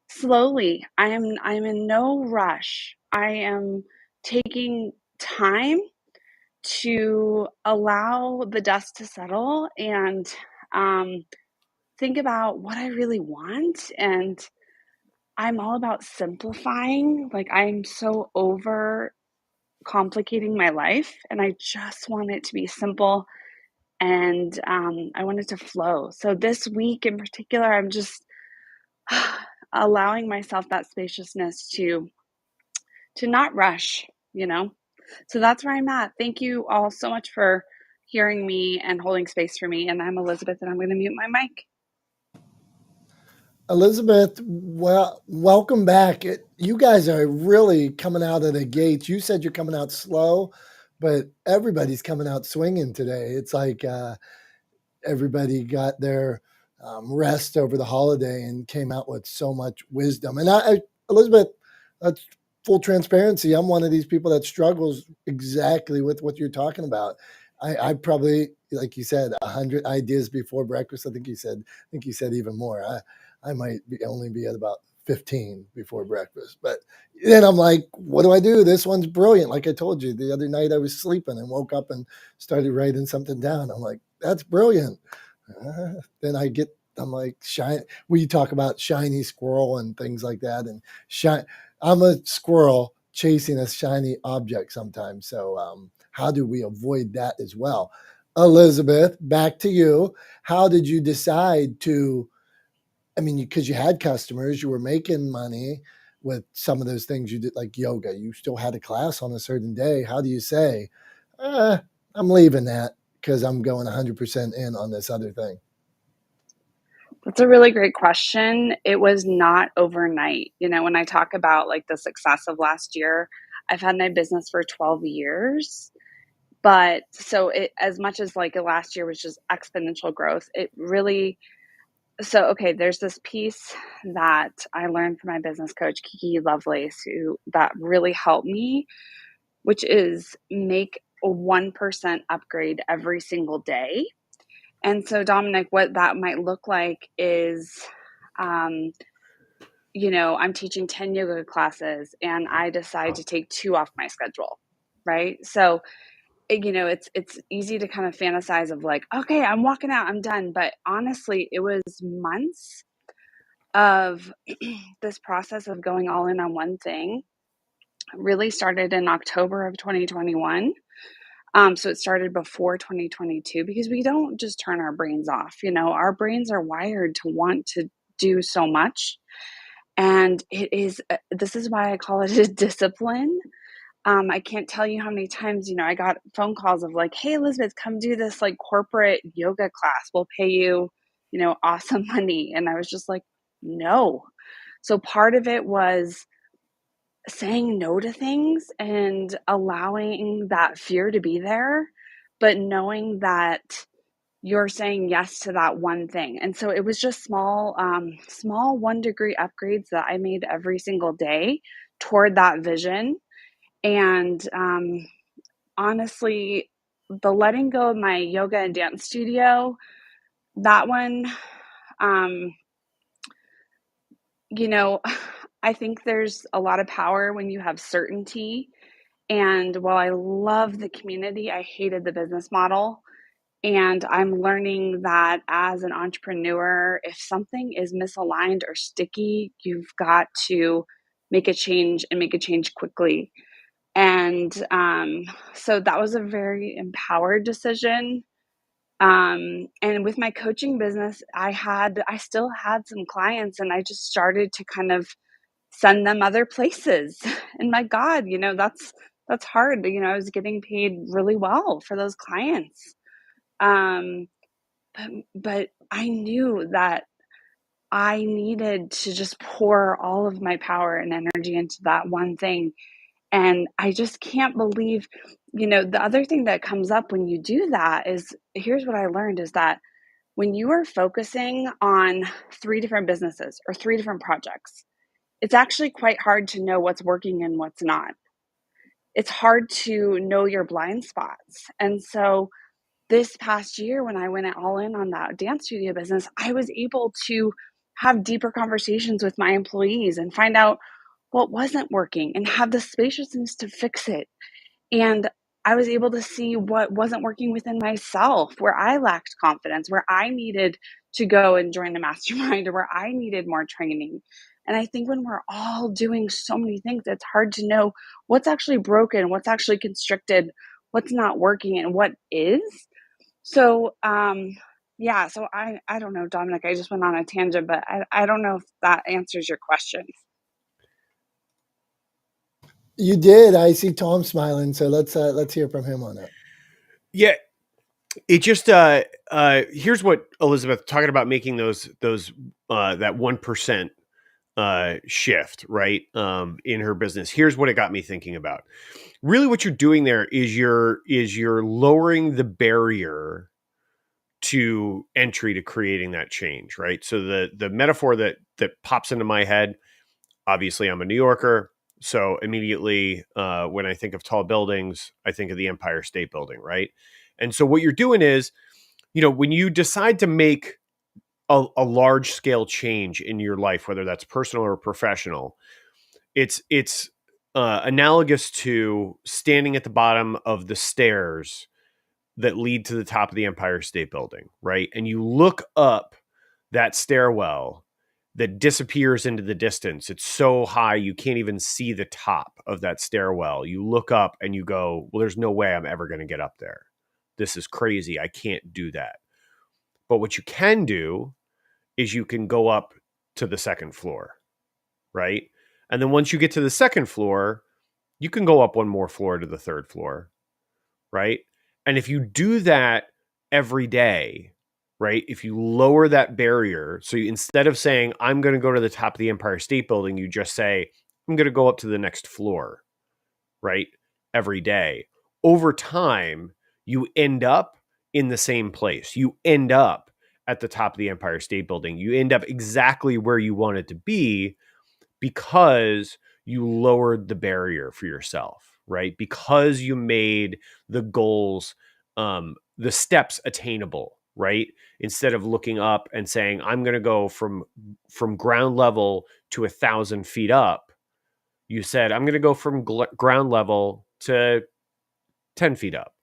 slowly. I'm in no rush. I am taking time to allow the dust to settle and think about what I really want. And I'm all about simplifying. I'm so over complicating my life, and I just want it to be simple, and I want it to flow. So this week in particular, I'm just allowing myself that spaciousness to not rush, So that's where I'm at. Thank you all so much for hearing me and holding space for me. And I'm Elizabeth, and I'm going to mute my mic. Elizabeth, well, welcome back. You guys are really coming out of the gates. You said you're coming out slow, but everybody's coming out swinging today. It's like everybody got their rest over the holiday and came out with so much wisdom. And Elizabeth, that's full transparency. I'm one of these people that struggles exactly with what you're talking about. I probably, like you said, 100 ideas before breakfast. I think you said even more. I might only be at about 15 before breakfast. But then I'm like, what do I do? This one's brilliant. Like I told you, the other night I was sleeping and woke up and started writing something down. I'm like, that's brilliant. Then I'm like, we talk about shiny squirrel and things like that. And I'm a squirrel chasing a shiny object sometimes. So how do we avoid that as well? Elizabeth, back to you. How did you decide to, because you had customers, you were making money with some of those things you did, like yoga, you still had a class on a certain day. How do you say, I'm leaving that because I'm going 100% in on this other thing? That's a really great question. It was not overnight. When I talk about the success of last year, I've had my business for 12 years. But so as much as last year was just exponential growth, it really, So, okay, there's this piece that I learned from my business coach, Kiki Lovelace, that really helped me, which is make a 1% upgrade every single day. And so, Dominick, what that might look like is, I'm teaching 10 yoga classes and I decide to take 2 off my schedule, right? So, it's easy to kind of fantasize of like, okay, I'm walking out, I'm done. But honestly, it was months of this process of going all in on one thing. It really started in October of 2021. So it started before 2022 because we don't just turn our brains off. Our brains are wired to want to do so much. And this is why I call it a discipline. I can't tell you how many times, I got phone calls of like, hey, Elizabeth, come do this like corporate yoga class. We'll pay you, awesome money. And I was just like, no. So part of it was saying no to things and allowing that fear to be there, but knowing that you're saying yes to that one thing. And so it was just small 1-degree upgrades that I made every single day toward that vision. And honestly, the letting go of my yoga and dance studio, that one, I think there's a lot of power when you have certainty. And while I love the community, I hated the business model. And I'm learning that as an entrepreneur, if something is misaligned or sticky, you've got to make a change and make a change quickly. And so that was a very empowered decision. And with my coaching business, I still had some clients, and I just started to kind of send them other places. And my God, that's hard. I was getting paid really well for those clients. But I knew that I needed to just pour all of my power and energy into that one thing. And I just can't believe, the other thing that comes up when you do that is, here's what I learned is that when you are focusing on 3 different businesses or 3 different projects, it's actually quite hard to know what's working and what's not. It's hard to know your blind spots. And so this past year, when I went all in on that dance studio business, I was able to have deeper conversations with my employees and find out what wasn't working and have the spaciousness to fix it. And I was able to see what wasn't working within myself, where I lacked confidence, where I needed to go and join a mastermind, or where I needed more training. And I think when we're all doing so many things, it's hard to know what's actually broken, what's actually constricted, what's not working, and what is. So, so I don't know, Dominick, I just went on a tangent, but I don't know if that answers your question. You did. I see Tom smiling, so let's hear from him on it. Yeah, it just here's what Elizabeth talking about, making those that 1% shift, right, in her business. Here's what it got me thinking about. Really, what you're doing there is you're lowering the barrier to entry to creating that change, right? So the metaphor that pops into my head, obviously I'm a New Yorker, so immediately when I think of tall buildings, I think of the Empire State Building, right? And so what you're doing is, when you decide to make a large scale change in your life, whether that's personal or professional, it's analogous to standing at the bottom of the stairs that lead to the top of the Empire State Building, right? And you look up that stairwell that disappears into the distance. It's so high you can't even see the top of that stairwell. You look up and you go, well, there's no way I'm ever going to get up there. This is crazy. I can't do that. But what you can do is you can go up to the second floor, right? And then once you get to the second floor, you can go up one more floor to the third floor, right? And if you do that every day, right, if you lower that barrier, so instead of saying, I'm going to go to the top of the Empire State Building, you just say, I'm going to go up to the next floor, right, every day. Over time, you end up in the same place. You end up at the top of the Empire State Building. You end up exactly where you wanted to be because you lowered the barrier for yourself, right? Because you made the goals, the steps attainable, right? Instead of looking up and saying, I'm going to go from ground level to 1,000 feet up, you said, I'm going to go from ground level to 10 feet up,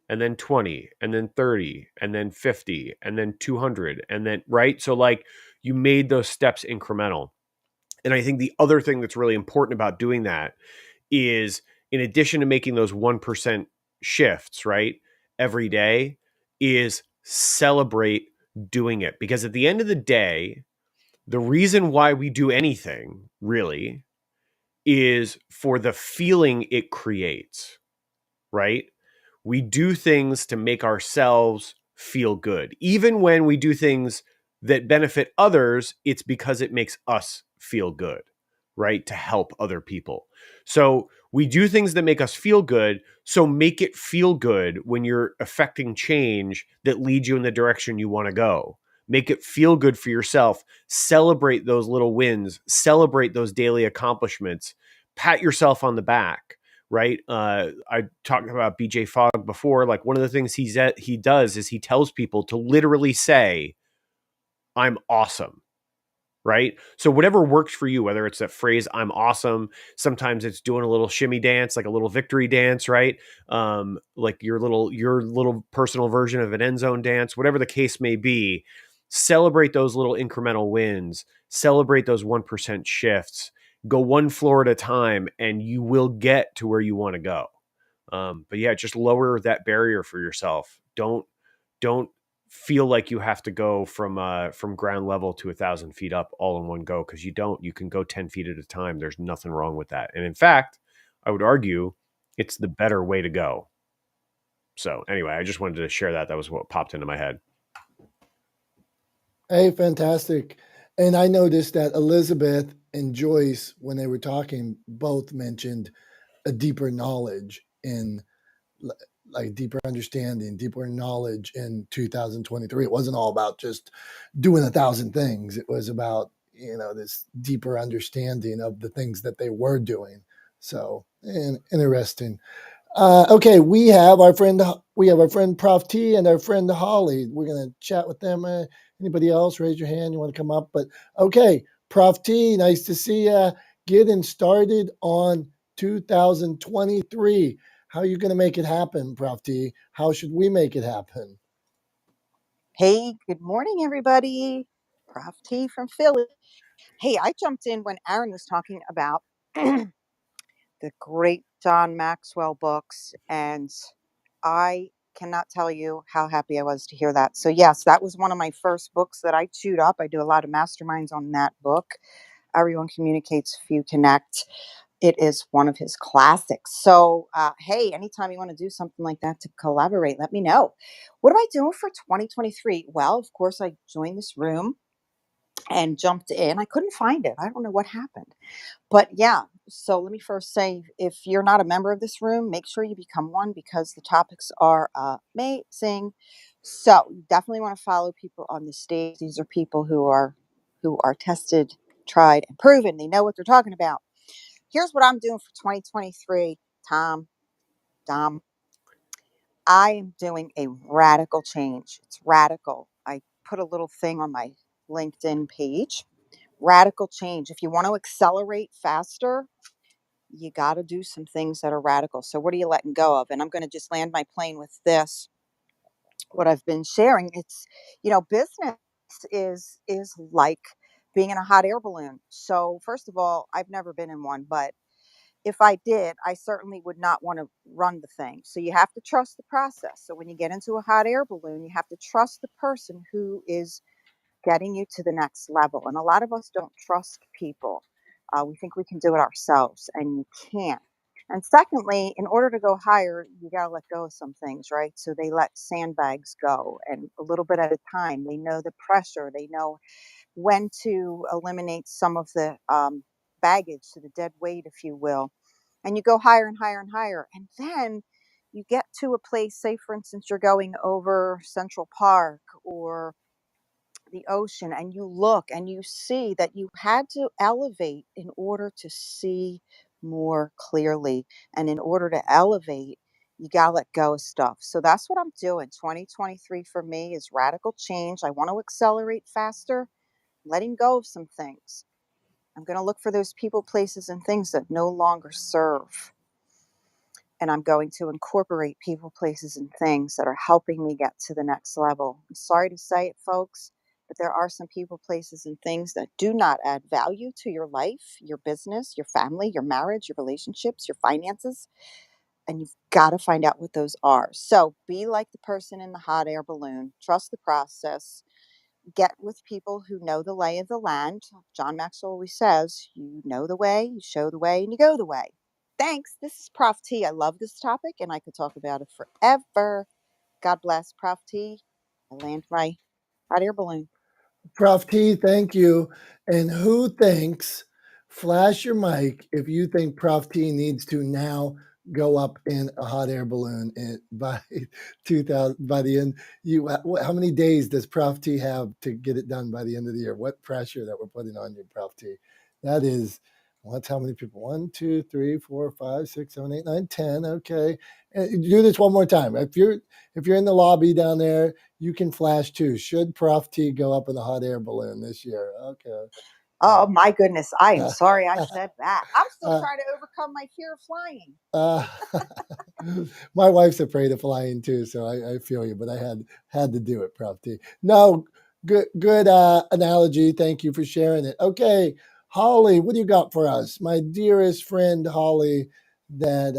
and then 20, and then 30, and then 50, and then 200, and then, right? So like you made those steps incremental. And I think the other thing that's really important about doing that is, in addition to making those 1% shifts, right, every day, is celebrate doing it. Because at the end of the day, the reason why we do anything really is for the feeling it creates, right? We do things to make ourselves feel good. Even when we do things that benefit others, it's because it makes us feel good, right? To help other people. So we do things that make us feel good. So make it feel good when you're affecting change that leads you in the direction you want to go. Make it feel good for yourself. Celebrate those little wins. Celebrate those daily accomplishments. Pat yourself on the back, right? I talked about BJ Fogg before. Like, one of the things he does is he tells people to literally say, I'm awesome. Right? So whatever works for you, whether it's that phrase, I'm awesome, sometimes it's doing a little shimmy dance, like a little victory dance, right? Like your little personal version of an end zone dance, whatever the case may be. Celebrate those little incremental wins, celebrate those 1% shifts, go one floor at a time, and you will get to where you want to go. But yeah, just lower that barrier for yourself. Don't feel like you have to go from ground level to 1,000 feet up all in one go, because you don't. You can go 10 feet at a time. There's nothing wrong with that. And in fact, I would argue it's the better way to go. So anyway, I just wanted to share that. That was what popped into my head. Hey, fantastic. And I noticed that Elizabeth and Joyce, when they were talking, both mentioned a deeper knowledge in, like, deeper understanding, deeper knowledge in 2023. It wasn't all about just doing 1,000 things. It was about, this deeper understanding of the things that they were doing. So, interesting. Okay, we have our friend Prof T and our friend Holly. We're gonna chat with them. Anybody else? Raise your hand. You want to come up? But okay, Prof T, nice to see you. Getting started on 2023. How are you going to make it happen, Prof T? How should we make it happen? Hey, good morning, everybody. Prof T from Philly. Hey, I jumped in when Aaron was talking about the great John Maxwell books, and I cannot tell you how happy I was to hear that. So yes, that was one of my first books that I chewed up. I do a lot of masterminds on that book. Everyone Communicates, Few Connect. It is one of his classics. So, hey, anytime you want to do something like that to collaborate, let me know. What am I doing for 2023? Well, of course, I joined this room and jumped in. I couldn't find it. I don't know what happened. But yeah, so let me first say, if you're not a member of this room, make sure you become one, because the topics are amazing. So you definitely want to follow people on the stage. These are people who are tested, tried, and proven. They know what they're talking about. Here's what I'm doing for 2023, Dom. I am doing a radical change. It's radical. I put a little thing on my LinkedIn page. Radical change. If you want to accelerate faster, you got to do some things that are radical. So what are you letting go of? And I'm going to just land my plane with this. What I've been sharing, it's, business is like being in a hot air balloon. So first of all, I've never been in one, but if I did, I certainly would not want to run the thing. So you have to trust the process. So when you get into a hot air balloon, you have to trust the person who is getting you to the next level. And a lot of us don't trust people. We think we can do it ourselves, and you can't. And secondly, in order to go higher, you got to let go of some things, right? So they let sandbags go, and a little bit at a time. They know the pressure. They know when to eliminate some of the baggage, so the dead weight, if you will. And you go higher and higher and higher. And then you get to a place, say, for instance, you're going over Central Park, or the ocean and you look and you see that you had to elevate in order to see more clearly. And in order to elevate, you got to let go of stuff. So that's what I'm doing. 2023 for me is radical change. I want to accelerate faster, letting go of some things. I'm going to look for those people, places, and things that no longer serve. And I'm going to incorporate people, places, and things that are helping me get to the next level. I'm sorry to say it, folks, but there are some people, places, and things that do not add value to your life, your business, your family, your marriage, your relationships, your finances. And you've got to find out what those are. So be like the person in the hot air balloon. Trust the process. Get with people who know the lay of the land. John Maxwell always says, you know the way, you show the way, and you go the way. Thanks. This is Prof T. I love this topic and I could talk about it forever. God bless Prof T. I land my hot air balloon. Prof T, thank you. And who thinks, flash your mic if you think Prof T needs to now go up in a hot air balloon by 2000, by the end. How many days does Prof T have to get it done by the end of the year? What pressure that we're putting on you, Prof T? That is, what's how many people? 1, 2, 3, 4, 5, 6, 7, 8, 9, 10. Okay. And do this one more time. If you're in the lobby down there, you can flash too. Should Prof T go up in the hot air balloon this year? Okay. Oh my goodness. I am Uh, sorry I said that. I'm still uh, trying to overcome my fear of flying. my wife's afraid of flying too, so I feel you, but I had to do it, Prof T. No, good analogy. Thank you for sharing it. Okay, Holly, what do you got for us? My dearest friend Holly, that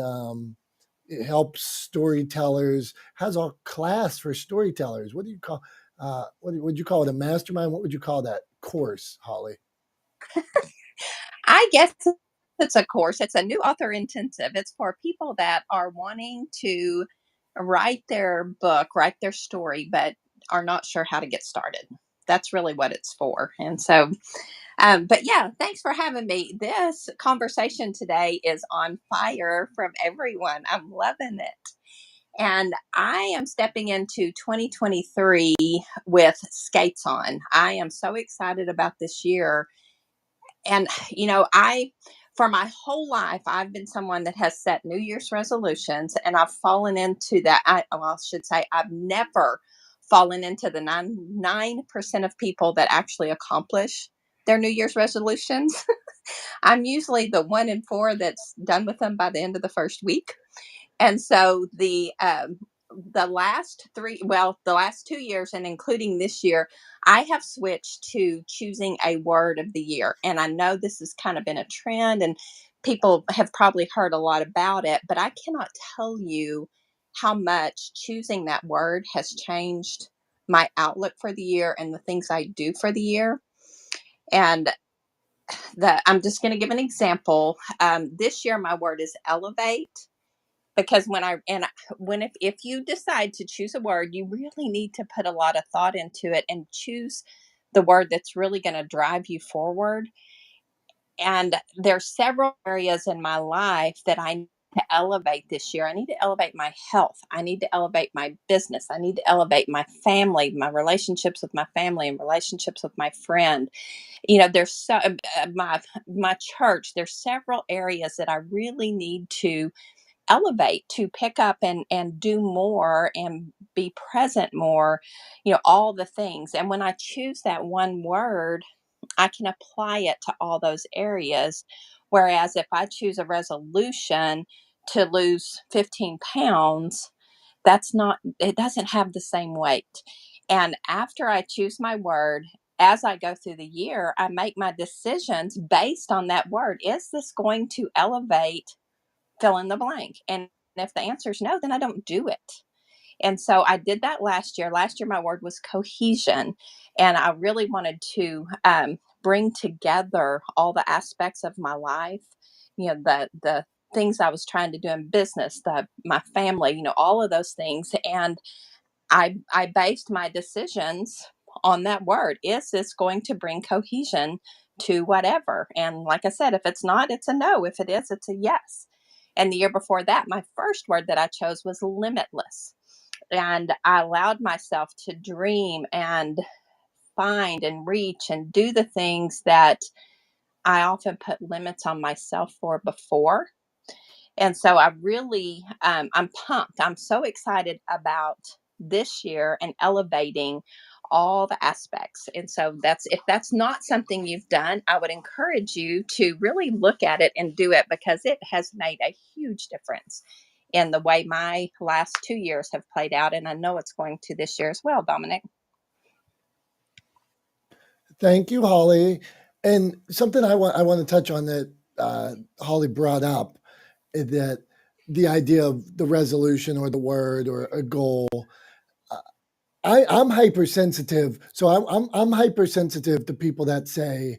it helps storytellers, has a class for storytellers. What do you call what would you call it? A mastermind? What would you call that course, Holly? I guess it's a course. It's a new author intensive. It's for people that are wanting to write their book, write their story, but are not sure how to get started. That's really what it's for. And so, but yeah, thanks for having me. This conversation today is on fire from everyone. I'm loving it. And I am stepping into 2023 with skates on. I am so excited about this year. And for my whole life I've been someone that has set New Year's resolutions, and I've fallen into that. I should say I've never fallen into the 9% of people that actually accomplish their New Year's resolutions. I'm usually the 1 in 4 that's done with them by the end of the first week. And so the last 2 years, and including this year, I have switched to choosing a word of the year. And I know this has kind of been a trend, and people have probably heard a lot about it, but I cannot tell you how much choosing that word has changed my outlook for the year and the things I do for the year. And I'm just going to give an example. This year, my word is elevate, because if you decide to choose a word, you really need to put a lot of thought into it and choose the word that's really going to drive you forward. And there's several areas in my life that I need to elevate this year. I need to elevate my health. I need to elevate my business. I need to elevate my family, my relationships with my family, and relationships with my friend. There's my church. There's several areas that I really need to elevate, to pick up and do more and be present more, all the things. And when I choose that one word, I can apply it to all those areas. Whereas if I choose a resolution to lose 15 pounds, it doesn't have the same weight. And after I choose my word, as I go through the year, I make my decisions based on that word. Is this going to elevate, fill in the blank? And if the answer is no, then I don't do it. And so I did that last year. Last year, my word was cohesion. And I really wanted to bring together all the aspects of my life, the things I was trying to do in business, my family, all of those things. And I based my decisions on that word. Is this going to bring cohesion to whatever? And like I said, if it's not, it's a no. If it is, it's a yes. And the year before that, my first word that I chose was limitless. And I allowed myself to dream and find and reach and do the things that I often put limits on myself for before. And so I really, I'm pumped. I'm so excited about this year and elevating all the aspects. And so if that's not something you've done, I would encourage you to really look at it and do it, because it has made a huge difference in the way my last 2 years have played out. And I know it's going to this year as well, Dominick. Thank you, Holly. And something I want to touch on that Holly brought up, is that the idea of the resolution or the word or a goal. I'm hypersensitive, so I'm hypersensitive to people that say,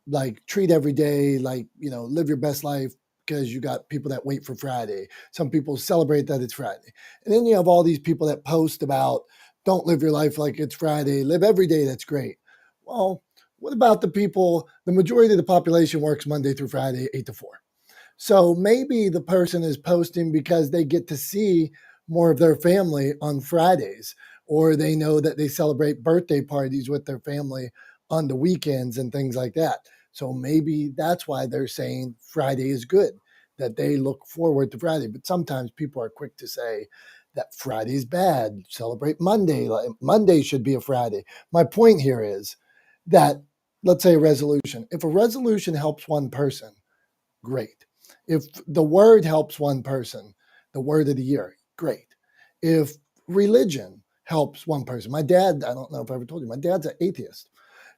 like, treat every day like, live your best life, because you got people that wait for Friday. Some people celebrate that it's Friday, and then you have all these people that post about, don't live your life like it's Friday, live every day. That's great. Well, what about the people? The majority of the population works Monday through Friday, 8 to 4. So maybe the person is posting because they get to see more of their family on Fridays, or they know that they celebrate birthday parties with their family on the weekends and things like that. So maybe that's why they're saying Friday is good, that they look forward to Friday. But sometimes people are quick to say that Friday is bad. Celebrate Monday. Like Monday should be a Friday. My point here is that, let's say, a resolution. If a resolution helps one person, great. If the word helps one person, the word of the year, great. If religion helps one person, my dad, I don't know if I ever told you, my dad's an atheist.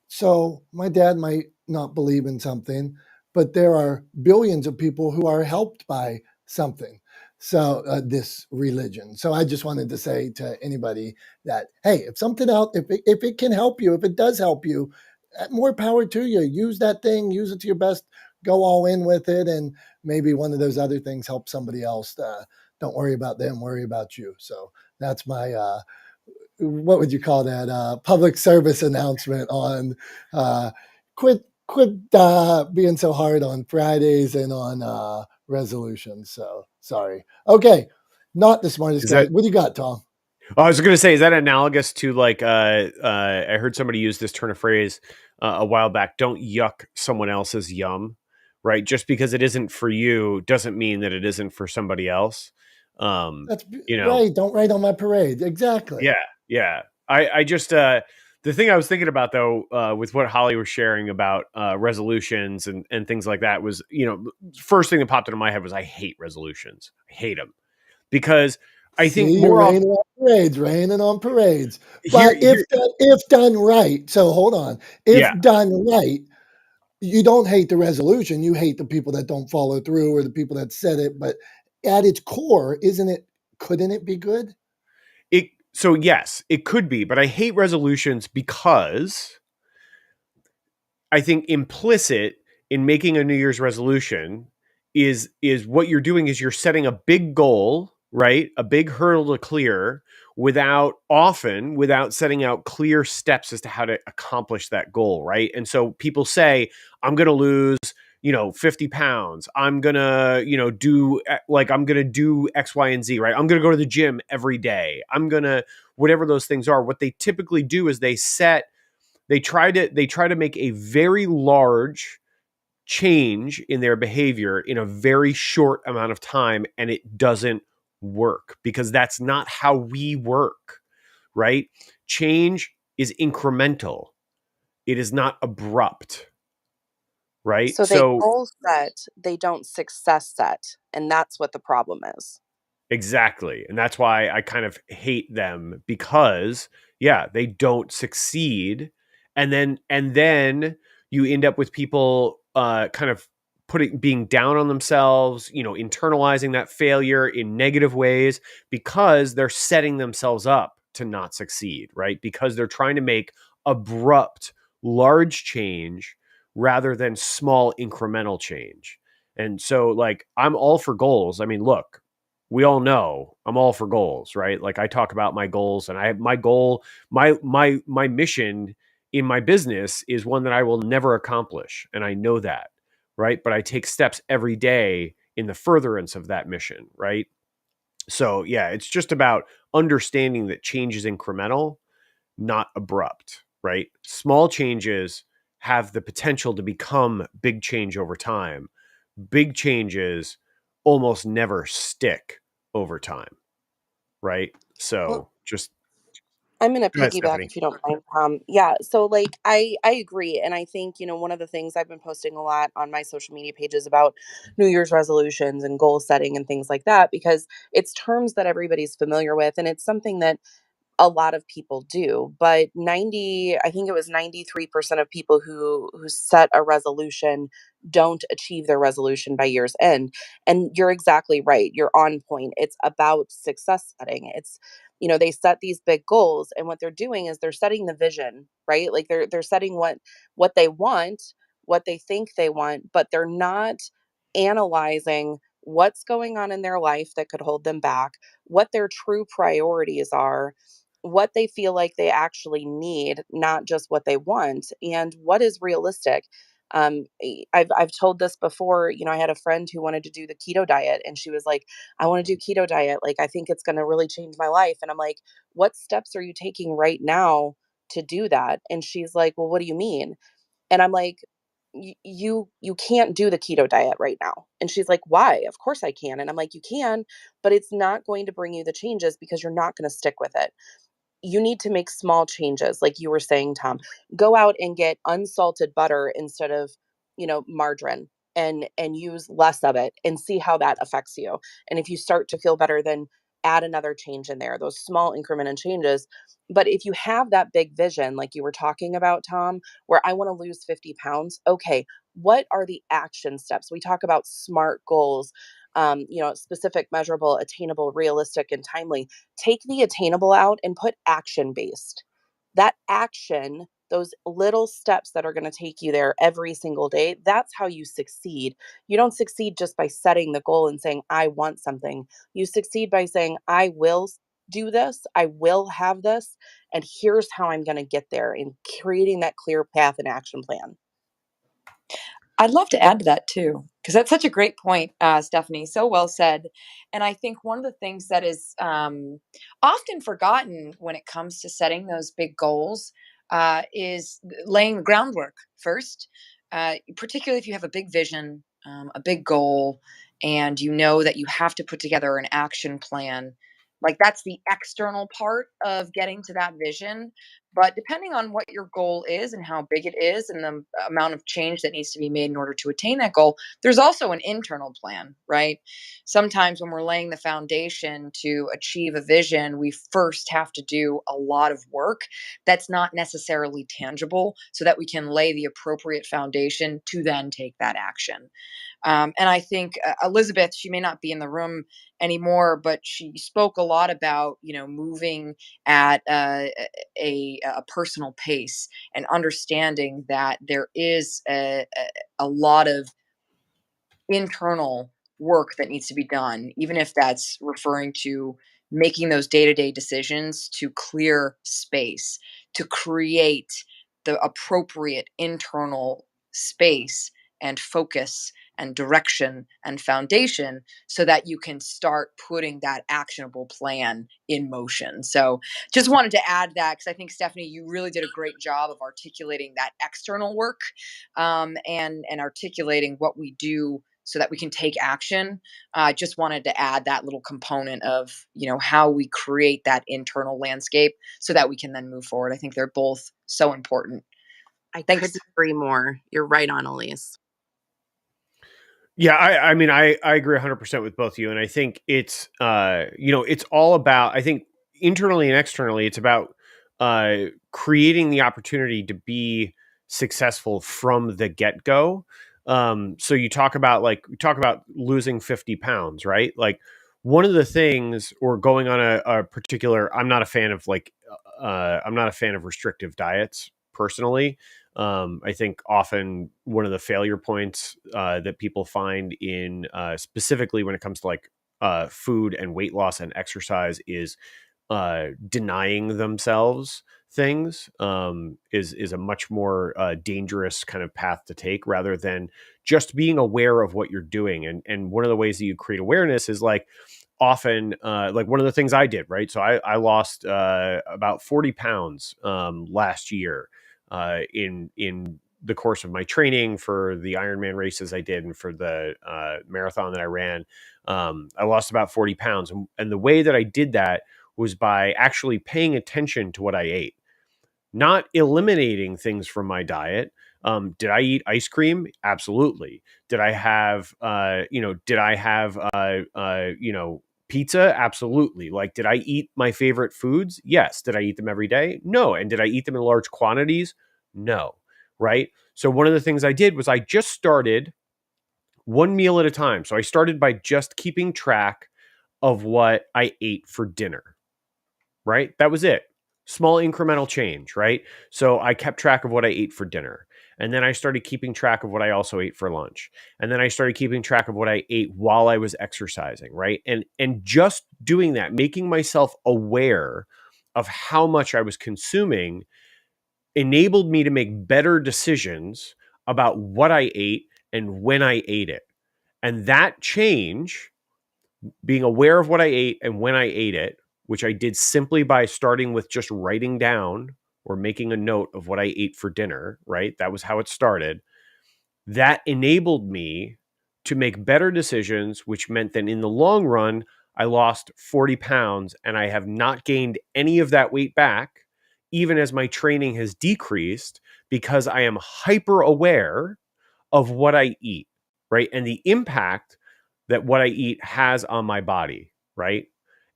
So my dad might not believe in something, but there are billions of people who are helped by something. So this religion. So I just wanted to say to anybody that, hey, if something else, if it can help you, if it does help you, more power to you. Use that thing, use it to your best, go all in with it. And maybe one of those other things helps somebody else. Don't worry about them, worry about you. So that's my, what would you call that? Public service announcement on quit being so hard on Fridays and on resolutions. So sorry. Okay. Not the smartest Is guy. that? What do you got, Tom? I was going to say, is that analogous to like? I heard somebody use this turn of phrase a while back. Don't yuck someone else's yum, right? Just because it isn't for you doesn't mean that it isn't for somebody else. That's You know, right. Don't write on my parade. Exactly. yeah, yeah. I just the thing I was thinking about though, with what Holly was sharing about resolutions and things like that was, first thing that popped into my head was I hate resolutions. I hate them because I think See, you're more often raining on parades. here, But here, if done right, so hold on. If yeah, done right, you don't hate the resolution. You hate the people that don't follow through or the people that said it. But at its core, couldn't it be good? so yes, it could be, but I hate resolutions because I think implicit in making a New Year's resolution is what you're doing is you're setting a big goal, right? A big hurdle to clear without setting out clear steps as to how to accomplish that goal, right? And so people say, I'm going to lose 50 pounds. I'm going to, I'm going to do X, Y, and Z, right? I'm going to go to the gym every day. I'm going to, whatever those things are. What they typically do is they try to make a very large change in their behavior in a very short amount of time, and it doesn't work because that's not how we work, right? Change is incremental. It is not abrupt, right? So they So goal set, they don't success set, and that's what the problem is. exactly. And that's why I kind of hate them because yeah, they don't succeed. And then you end up with people kind of being down on themselves, internalizing that failure in negative ways because they're setting themselves up to not succeed, right? Because they're trying to make abrupt, large change rather than small incremental change. And so like I'm all for goals. I mean, look, we all know I'm all for goals, right? Like I talk about my goals and I have my goal, my mission in my business is one that I will never accomplish. And I know that, right? But I take steps every day in the furtherance of that mission, right? So yeah, it's just about understanding that change is incremental, not abrupt. right? Small changes have the potential to become big change over time. Big changes almost never stick over time, right? So just I'm going to go ahead, piggyback Stephanie. if you don't mind. Yeah. So like, I agree. And I think, one of the things I've been posting a lot on my social media pages about New Year's resolutions and goal setting and things like that, because it's terms that everybody's familiar with. And it's something that a lot of people do, but I think it was 93% of people who set a resolution don't achieve their resolution by year's end. And you're exactly right. You're on point. It's about success setting. They set these big goals, and what they're doing is they're setting the vision, right? Like they're setting what they want, what they think they want, but they're not analyzing what's going on in their life that could hold them back, what their true priorities are, what they feel like they actually need, not just what they want, and what is realistic. I've told this before. I had a friend who wanted to do the keto diet, and she was like, "I want to do keto diet. Like, I think it's going to really change my life." And I'm like, "What steps are you taking right now to do that?" And she's like, "Well, what do you mean?" And I'm like, You can't do the keto diet right now." And she's like, "Why? Of course I can." And I'm like, "You can, but it's not going to bring you the changes because you're not going to stick with it. You need to make small changes, like you were saying, Tom. Go out and get unsalted butter instead of, margarine, and use less of it and see how that affects you. And if you start to feel better, then add another change in there, those small incremental changes. But if you have that big vision, like you were talking about, Tom, where I want to lose 50 pounds, okay, what are the action steps? We talk about SMART goals, specific, measurable, attainable, realistic, and timely. Take the attainable out and put action based. That action, those little steps that are going to take you there every single day, that's how you succeed. You don't succeed just by setting the goal and saying, I want something. You succeed by saying, I will do this, I will have this, and here's how I'm going to get there, and creating that clear path and action plan. I'd love to add to that too, because that's such a great point, Stephanie. So well said. And I think one of the things that is often forgotten when it comes to setting those big goals is laying the groundwork first, particularly if you have a big vision, a big goal, and you know that you have to put together an action plan. Like that's the external part of getting to that vision. But depending on what your goal is and how big it is and the amount of change that needs to be made in order to attain that goal, there's also an internal plan, right? Sometimes when we're laying the foundation to achieve a vision, we first have to do a lot of work that's not necessarily tangible so that we can lay the appropriate foundation to then take that action. And I think Elizabeth, she may not be in the room anymore, but she spoke a lot about, moving at a personal pace and understanding that there is a lot of internal work that needs to be done, even if that's referring to making those day-to-day decisions to clear space, to create the appropriate internal space and focus and direction and foundation so that you can start putting that actionable plan in motion. So just wanted to add that because I think, Stephanie, you really did a great job of articulating that external work, and articulating what we do so that we can take action. I just wanted to add that little component of, how we create that internal landscape so that we can then move forward. I think they're both so important. I Thanks. couldn't agree more. You're right on, Elise. Yeah, I mean, I agree 100% with both of you. And I think it's, it's all about, I think internally and externally, it's about creating the opportunity to be successful from the get-go. So you talk about losing 50 pounds, right? Like one of the things, or going on a particular, I'm not a fan of restrictive diets personally. I think often one of the failure points that people find in specifically when it comes to food and weight loss and exercise is denying themselves things, is a much more dangerous kind of path to take rather than just being aware of what you're doing. And one of the ways that you create awareness is like, often like one of the things I did, right? So I lost about 40 pounds last year in the course of my training for the Ironman races I did and for the marathon that I ran. I lost about 40 pounds. And the way that I did that was by actually paying attention to what I ate, not eliminating things from my diet. Did I eat ice cream? Absolutely. Did I have, pizza? Absolutely. Like, did I eat my favorite foods? Yes. Did I eat them every day? No. And did I eat them in large quantities? No. Right. So one of the things I did was I just started one meal at a time. So I started by just keeping track of what I ate for dinner. Right. That was it. Small incremental change, right? So I kept track of what I ate for dinner. And then I started keeping track of what I also ate for lunch. And then I started keeping track of what I ate while I was exercising, right? And just doing that, making myself aware of how much I was consuming enabled me to make better decisions about what I ate and when I ate it. And that change, being aware of what I ate and when I ate it, which I did simply by starting with just writing down or making a note of what I ate for dinner, right? That was how it started. That enabled me to make better decisions, which meant that in the long run, I lost 40 pounds and I have not gained any of that weight back, even as my training has decreased, because I am hyper aware of what I eat, right? And the impact that what I eat has on my body, right?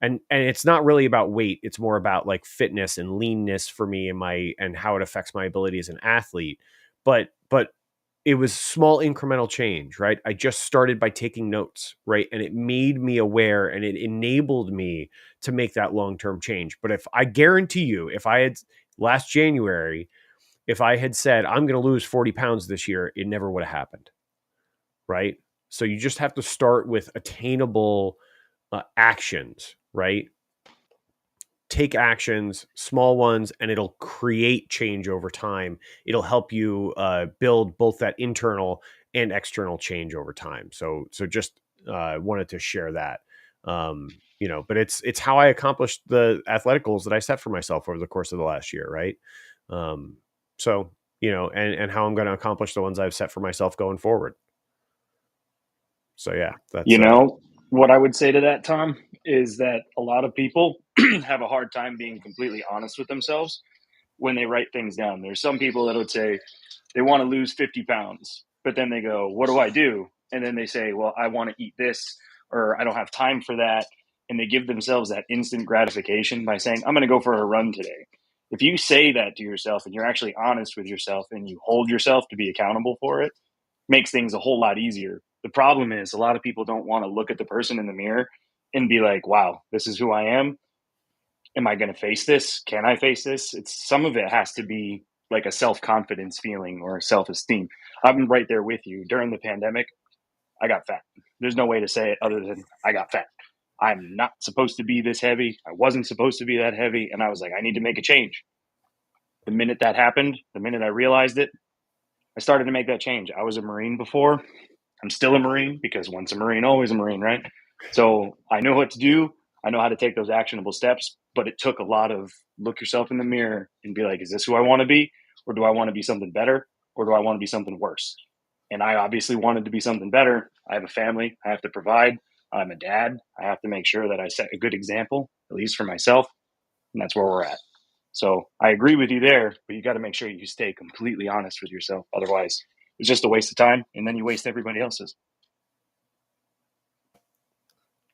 And it's not really about weight, it's more about like fitness and leanness for me and how it affects my ability as an athlete. But it was small incremental change, right? I just started by taking notes, right? And it made me aware and it enabled me to make that long-term change. But if I guarantee you, if I had last January, if I had said, I'm going to lose 40 pounds this year, it never would have happened, right? So you just have to start with attainable actions, right? Take actions, small ones, and it'll create change over time. It'll help you build both that internal and external change over time. So just wanted to share that. But it's how I accomplished the athletic goals that I set for myself over the course of the last year, right? And how I'm going to accomplish the ones I've set for myself going forward. So yeah, that's What I would say to that, Tom, is that a lot of people have a hard time being completely honest with themselves when they write things down. There's some people that would say they want to lose 50 pounds, but then they go, what do I do? And then they say, well, I want to eat this, or I don't have time for that. And they give themselves that instant gratification by saying, I'm going to go for a run today. If you say that to yourself and you're actually honest with yourself and you hold yourself to be accountable for it, makes things a whole lot easier. The problem is a lot of people don't want to look at the person in the mirror and be like, wow, this is who I am. Am I going to face this? Can I face this? Some of it has to be like a self-confidence feeling or self-esteem. I'm right there with you. During the pandemic, I got fat. There's no way to say it other than I got fat. I'm not supposed to be this heavy. I wasn't supposed to be that heavy. And I was like, I need to make a change. The minute that happened, the minute I realized it, I started to make that change. I was a Marine before. I'm still a Marine because once a Marine, always a Marine, right? So I know what to do. I know how to take those actionable steps, but it took a lot of look yourself in the mirror and be like, is this who I want to be? Or do I want to be something better? Or do I want to be something worse? And I obviously wanted to be something better. I have a family. I have to provide. I'm a dad. I have to make sure that I set a good example, at least for myself. And that's where we're at. So I agree with you there, but you got to make sure you stay completely honest with yourself. Otherwise, it's just a waste of time, and then you waste everybody else's.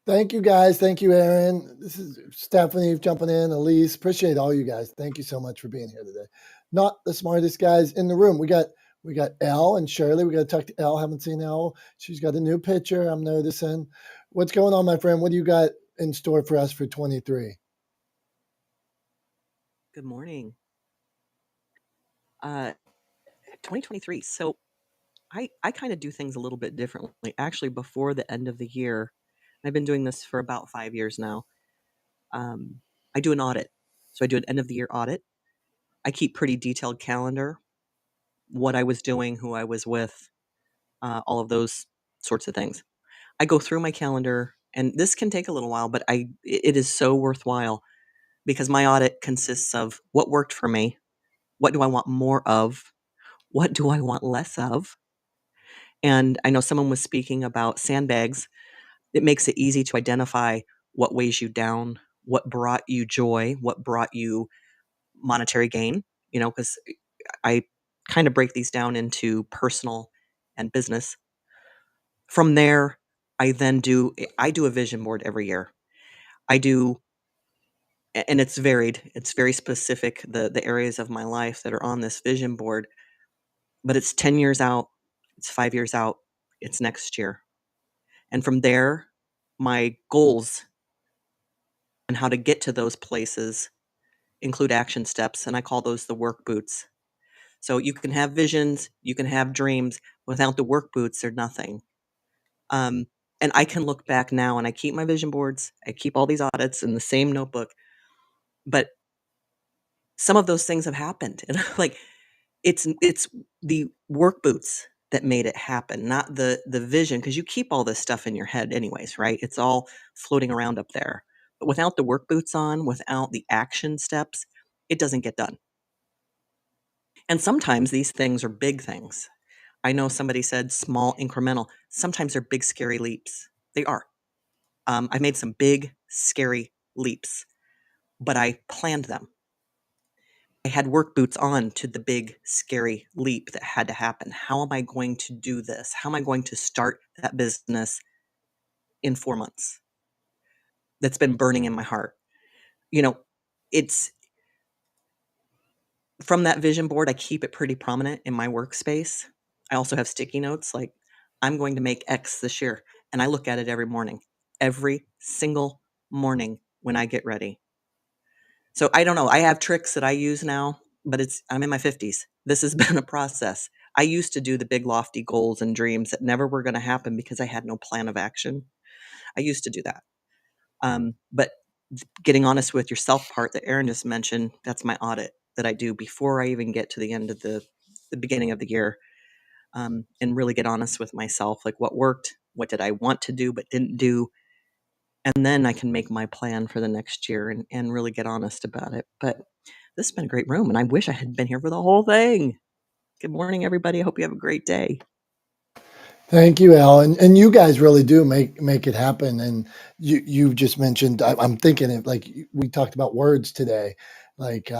Thank you, guys. Thank you, Aaron. This is Stephanie jumping in, Elise. Appreciate all you guys. Thank you so much for being here today. Not the smartest guys in the room. We got Elle and Shirley. We got to talk to Elle. Haven't seen Elle. She's got a new picture, I'm noticing. What's going on, my friend? What do you got in store for us for 23? Good morning. 2023. So I kind of do things a little bit differently. Actually, before the end of the year, I've been doing this for about 5 years now. I do an audit. So I do an end of the year audit. I keep pretty detailed calendar, what I was doing, who I was with, all of those sorts of things. I go through my calendar And this can take a little while, but it is so worthwhile because my audit consists of what worked for me, what do I want more of, what do I want less of. And I know someone was speaking about sandbags. It makes it easy to identify what weighs you down, what brought you joy, what brought you monetary gain, because I kind of break these down into personal and business. From there, I do a vision board every year. And it's varied. It's very specific, the areas of my life that are on this vision board, but it's 10 years out, it's 5 years out, it's next year. And from there, my goals and how to get to those places include action steps, and I call those the work boots. So you can have visions, you can have dreams. Without the work boots, they're nothing. And I can look back now, and I keep my vision boards. I keep all these audits in the same notebook. But some of those things have happened, and like it's the work boots that made it happen, not the vision, because you keep all this stuff in your head anyways, right? It's all floating around up there. But without the work boots on, without the action steps, it doesn't get done. And sometimes these things are big things. I know somebody said small incremental. Sometimes they're big, scary leaps. They are. I made some big, scary leaps, but I planned them. I had work boots on to the big, scary leap that had to happen. How am I going to do this? How am I going to start that business in 4 months? That's been burning in my heart. It's from that vision board, I keep it pretty prominent in my workspace. I also have sticky notes like, I'm going to make X this year. And I look at it every single morning when I get ready. So I don't know. I have tricks that I use now, but I'm in my 50s. This has been a process. I used to do the big lofty goals and dreams that never were going to happen because I had no plan of action. I used to do that. But getting honest with yourself part that Erin just mentioned, that's my audit that I do before I even get to the end of the beginning of the year, and really get honest with myself, like what worked, what did I want to do but didn't do, and then I can make my plan for the next year and really get honest about it. But this has been a great room, and I wish I had been here for the whole thing. Good morning, everybody. I hope you have a great day. Thank you, Al, and you guys really do make it happen. And you just mentioned, I'm thinking it like we talked about words today, like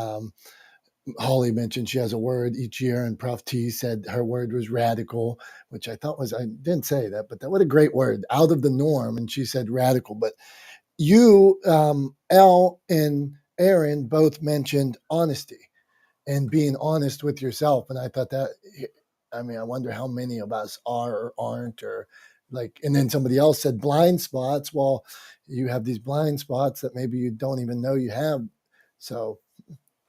Holly mentioned she has a word each year, and Prof T said her word was radical, which I didn't say that, but that what a great word, out of the norm, and she said radical. But you, Al, and Erin both mentioned honesty and being honest with yourself, and I thought that. I mean, I wonder how many of us are or aren't, or like, and then somebody else said blind spots. Well, you have these blind spots that maybe you don't even know you have. So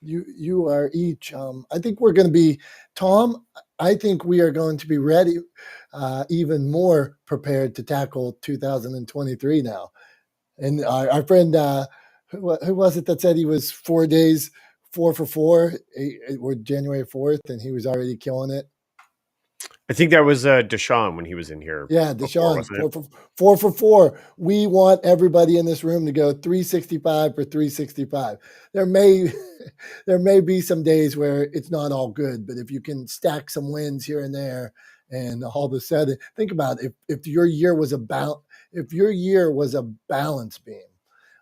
you are each, I think we're going to be, Tom, I think we are going to be ready, even more prepared to tackle 2023 now. And our friend, who was it that said he was 4 days, 4 for 4, or January 4th, and he was already killing it? I think that was Deshaun when he was in here. Yeah, before, Deshaun, wasn't it? 4 for 4. We want everybody in this room to go 365 for 365. There may be some days where it's not all good, but if you can stack some wins here and there, and all of a sudden, think about it, if your year was a balance beam,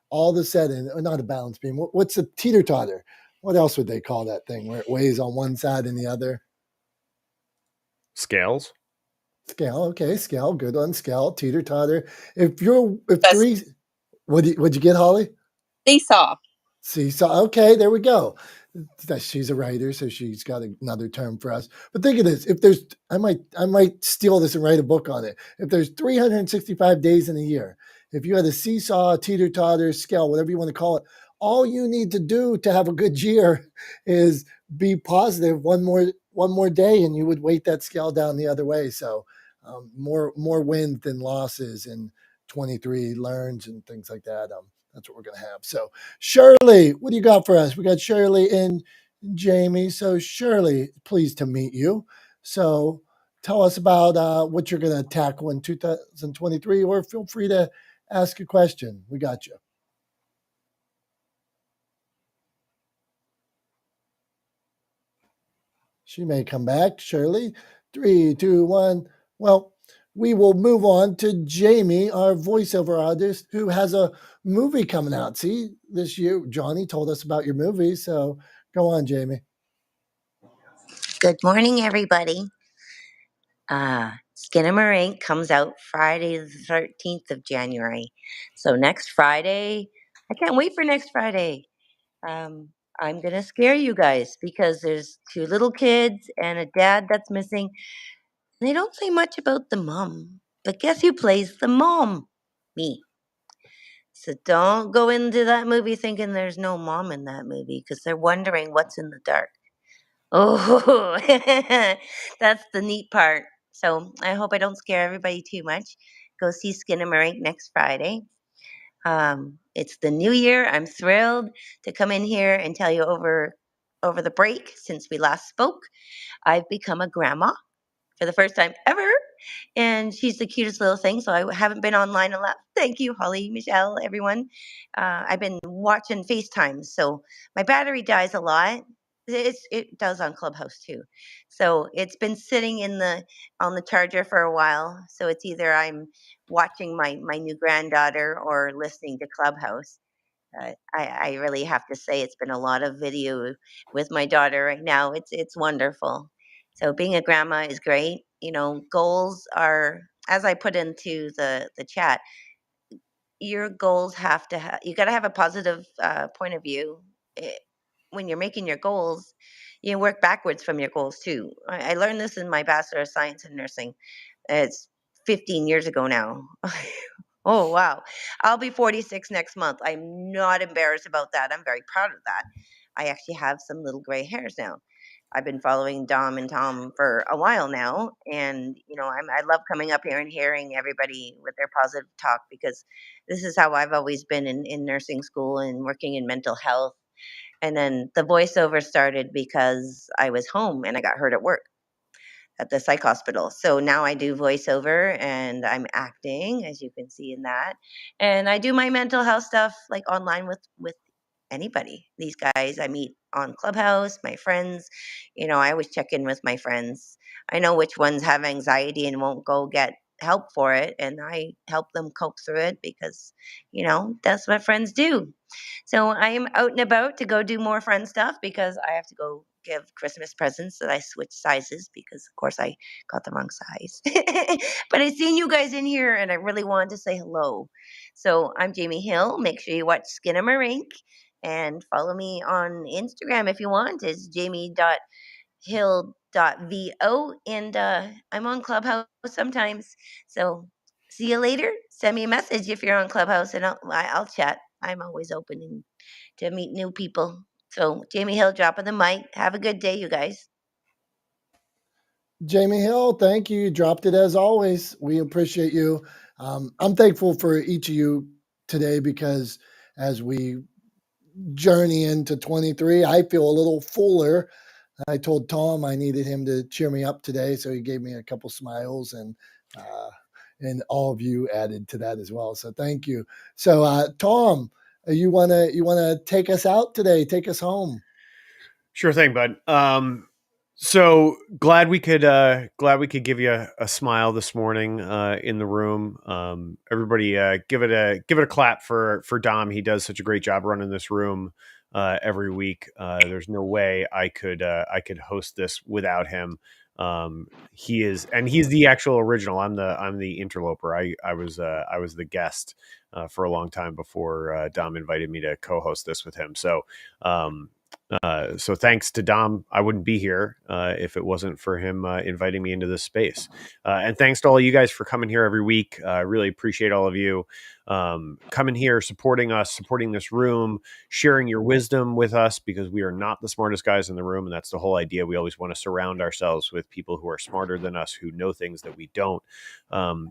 all of a sudden, or not a balance beam, what's a teeter totter? What else would they call that thing where it weighs on one side and the other? Scales. Scale, okay, scale, good on scale, teeter totter. If That's three, what'd you get, Holly? seesaw. Seesaw. Okay, there we go. She's a writer, so she's got another term for us. But think of this: if there's, I might steal this and write a book on it. If there's 365 days in a year, if you had a seesaw, teeter totter, scale, whatever you want to call it, all you need to do to have a good year is be positive one more day, and you would weight that scale down the other way. So more wins than losses, and 23 learns and things like that. That's what we're going to have. So Shirley, what do you got for us? We got Shirley and Jamie. So Shirley, pleased to meet you. So tell us about what you're going to tackle in 2023, or feel free to Ask a question. We got you. She may come back. Shirley, 3, 2, 1. Well, we will move on to Jamie, our voiceover artist, who has a movie coming out. See, this year, Johnny told us about your movie. So go on, Jamie. Good morning, everybody. Skinamarink comes out Friday the 13th of January. So next Friday, I can't wait for next Friday. I'm going to scare you guys because there's 2 little kids and a dad that's missing. They don't say much about the mom, but guess who plays the mom? Me. So don't go into that movie thinking there's no mom in that movie because they're wondering what's in the dark. Oh, that's the neat part. So I hope I don't scare everybody too much. Go see Skinamarink next Friday. It's the new year. I'm thrilled to come in here and tell you over the break since we last spoke. I've become a grandma for the first time ever. And she's the cutest little thing. So I haven't been online a lot. Thank you, Holly, Michelle, everyone. I've been watching FaceTime. So my battery dies a lot. It does on Clubhouse too. So it's been sitting on the charger for a while. So it's either I'm watching my new granddaughter or listening to Clubhouse. I really have to say it's been a lot of video with my daughter right now. It's wonderful. So being a grandma is great. You know, goals are, as I put into the chat, your goals have to have, you got to have a positive point of view. When you're making your goals, you work backwards from your goals too. I learned this in my Bachelor of Science in Nursing. It's 15 years ago now. Oh, wow. I'll be 46 next month. I'm not embarrassed about that. I'm very proud of that. I actually have some little gray hairs now. I've been following Dom and Tom for a while now, and I love coming up here and hearing everybody with their positive talk because this is how I've always been in nursing school and working in mental health. And then the voiceover started because I was home and I got hurt at work at the psych hospital. So now I do voiceover and I'm acting, as you can see in that. And I do my mental health stuff like online with anybody. These guys I meet on Clubhouse, my friends. I always check in with my friends. I know which ones have anxiety and won't go get help for it, and I help them cope through it because, that's what friends do. So I am out and about to go do more friend stuff because I have to go give Christmas presents that I switched sizes because, of course, I got the wrong size. But I seen you guys in here and I really wanted to say hello. So I'm Jamie Hill. Make sure you watch Skinamarink and follow me on Instagram if you want. It's jamie.hill.vo. And I'm on Clubhouse sometimes. So see you later. Send me a message if you're on Clubhouse and I'll chat. I'm always open to meet new people. So Jamie Hill dropping the mic. Have a good day, you guys. Jamie Hill, thank you. You dropped it as always. We appreciate you. I'm thankful for each of you today because as we journey into 23, I feel a little fuller. I told Tom I needed him to cheer me up today, so he gave me a couple smiles, and all of you added to that as well. So thank you. So Tom, you wanna take us out today? Take us home. Sure thing, bud. So glad we could give you a smile this morning in the room. Everybody, give it a clap for Dom. He does such a great job running this room every week. There's no way I could host this without him. He's the actual original. I'm the interloper. I was the guest for a long time before Dom invited me to co-host this with him. So so thanks to Dom, I wouldn't be here if it wasn't for him inviting me into this space. And thanks to all you guys for coming here every week. I really appreciate all of you coming here, supporting us, supporting this room, sharing your wisdom with us because we are not the smartest guys in the room. And that's the whole idea. We always want to surround ourselves with people who are smarter than us, who know things that we don't,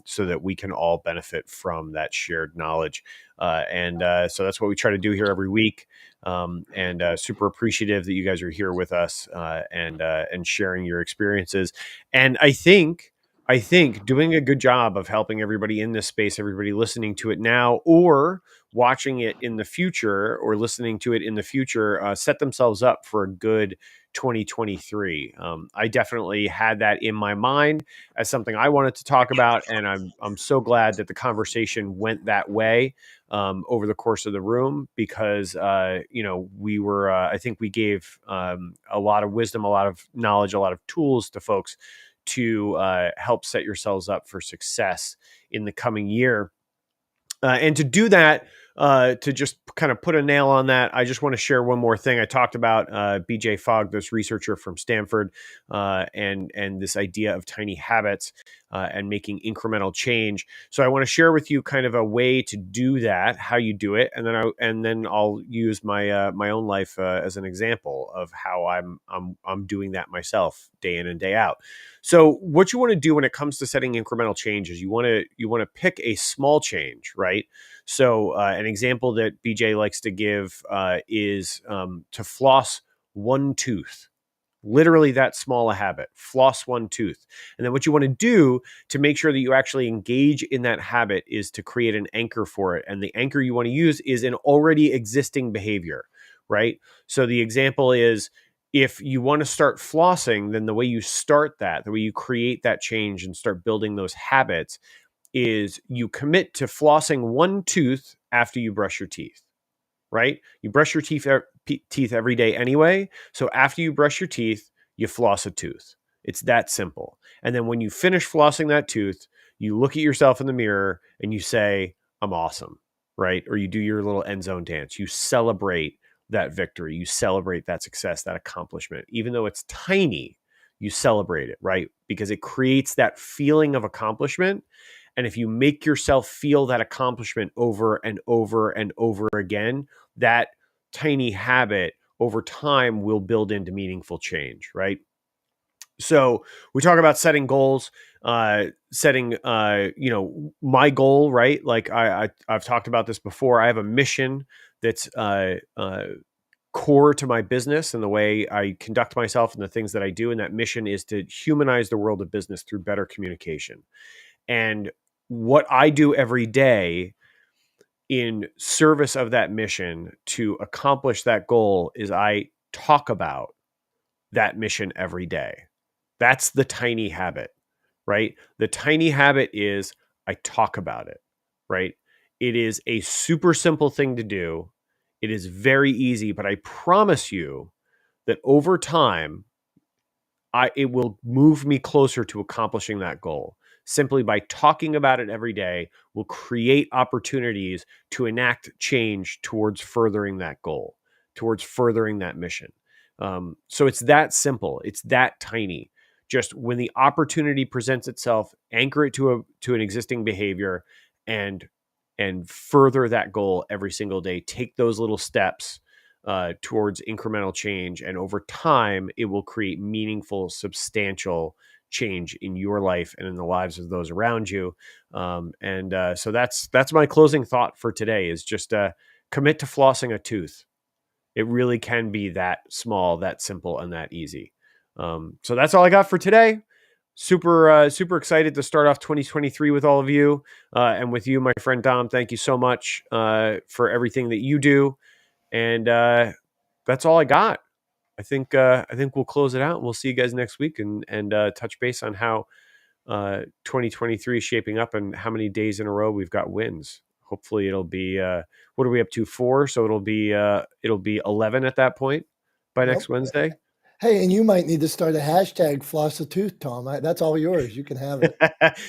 so that we can all benefit from that shared knowledge. So that's what we try to do here every week. And super appreciative that you guys are here with us and sharing your experiences. And I think I think doing a good job of helping everybody in this space, everybody listening to it now or watching it in the future or listening to it in the future, set themselves up for a good 2023. I definitely had that in my mind as something I wanted to talk about, and I'm so glad that the conversation went that way over the course of the room, because we were I think we gave a lot of wisdom, a lot of knowledge, a lot of tools to folks to help set yourselves up for success in the coming year. And to do that, to just kind of put a nail on that, I just want to share one more thing. I talked about BJ Fogg, this researcher from Stanford, and this idea of tiny habits and making incremental change. So I want to share with you kind of a way to do that, how you do it, and then I'll use my my own life as an example of how I'm doing that myself day in and day out. So what you want to do when it comes to setting incremental change is you want to pick a small change, right? So an example that BJ likes to give is to floss one tooth. Literally that small a habit, floss one tooth. And then what you want to do to make sure that you actually engage in that habit is to create an anchor for it. And the anchor you want to use is an already existing behavior, right? So the example is, if you want to start flossing, then the way you start that, the way you create that change and start building those habits is you commit to flossing one tooth after you brush your teeth, right? You brush your teeth every day anyway. So after you brush your teeth, you floss a tooth. It's that simple. And then when you finish flossing that tooth, you look at yourself in the mirror and you say, I'm awesome, right? Or you do your little end zone dance. You celebrate that victory. You celebrate that success, that accomplishment. Even though it's tiny, you celebrate it, right? Because it creates that feeling of accomplishment. And if you make yourself feel that accomplishment over and over and over again, that tiny habit over time will build into meaningful change, right? So we talk about setting goals, setting, my goal, right? Like I've talked about this before. I have a mission that's core to my business and the way I conduct myself and the things that I do. And that mission is to humanize the world of business through better communication. And what I do every day in service of that mission to accomplish that goal is I talk about that mission every day. That's the tiny habit, right? The tiny habit is I talk about it, right? It is a super simple thing to do. It is very easy, but I promise you that over time, it will move me closer to accomplishing that goal. Simply by talking about it every day will create opportunities to enact change towards furthering that goal, towards furthering that mission. So it's that simple. It's that tiny. Just when the opportunity presents itself, anchor it to an existing behavior and further that goal every single day. Take those little steps towards incremental change. And over time, it will create meaningful, substantial change in your life and in the lives of those around you. So that's my closing thought for today is just commit to flossing a tooth. It really can be that small, that simple, and that easy. So that's all I got for today. Super excited to start off 2023 with all of you and with you, my friend Dom. Thank you so much for everything that you do. And that's all I got. I think we'll close it out. We'll see you guys next week and touch base on how 2023 is shaping up and how many days in a row we've got wins. Hopefully it'll be what are we up to? 4? So it'll be 11 at that point by next Wednesday. Hey, and you might need to start a hashtag floss a tooth, Tom. That's all yours. You can have it.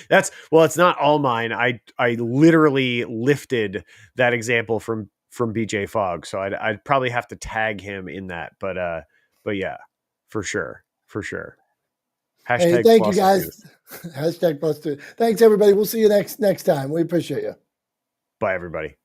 It's not all mine. I literally lifted that example from BJ Fogg. So I'd probably have to tag him in that, but yeah, for sure. Hashtag hey, thank you guys. Hashtag floss tooth. Thanks everybody. We'll see you next time. We appreciate you. Bye everybody.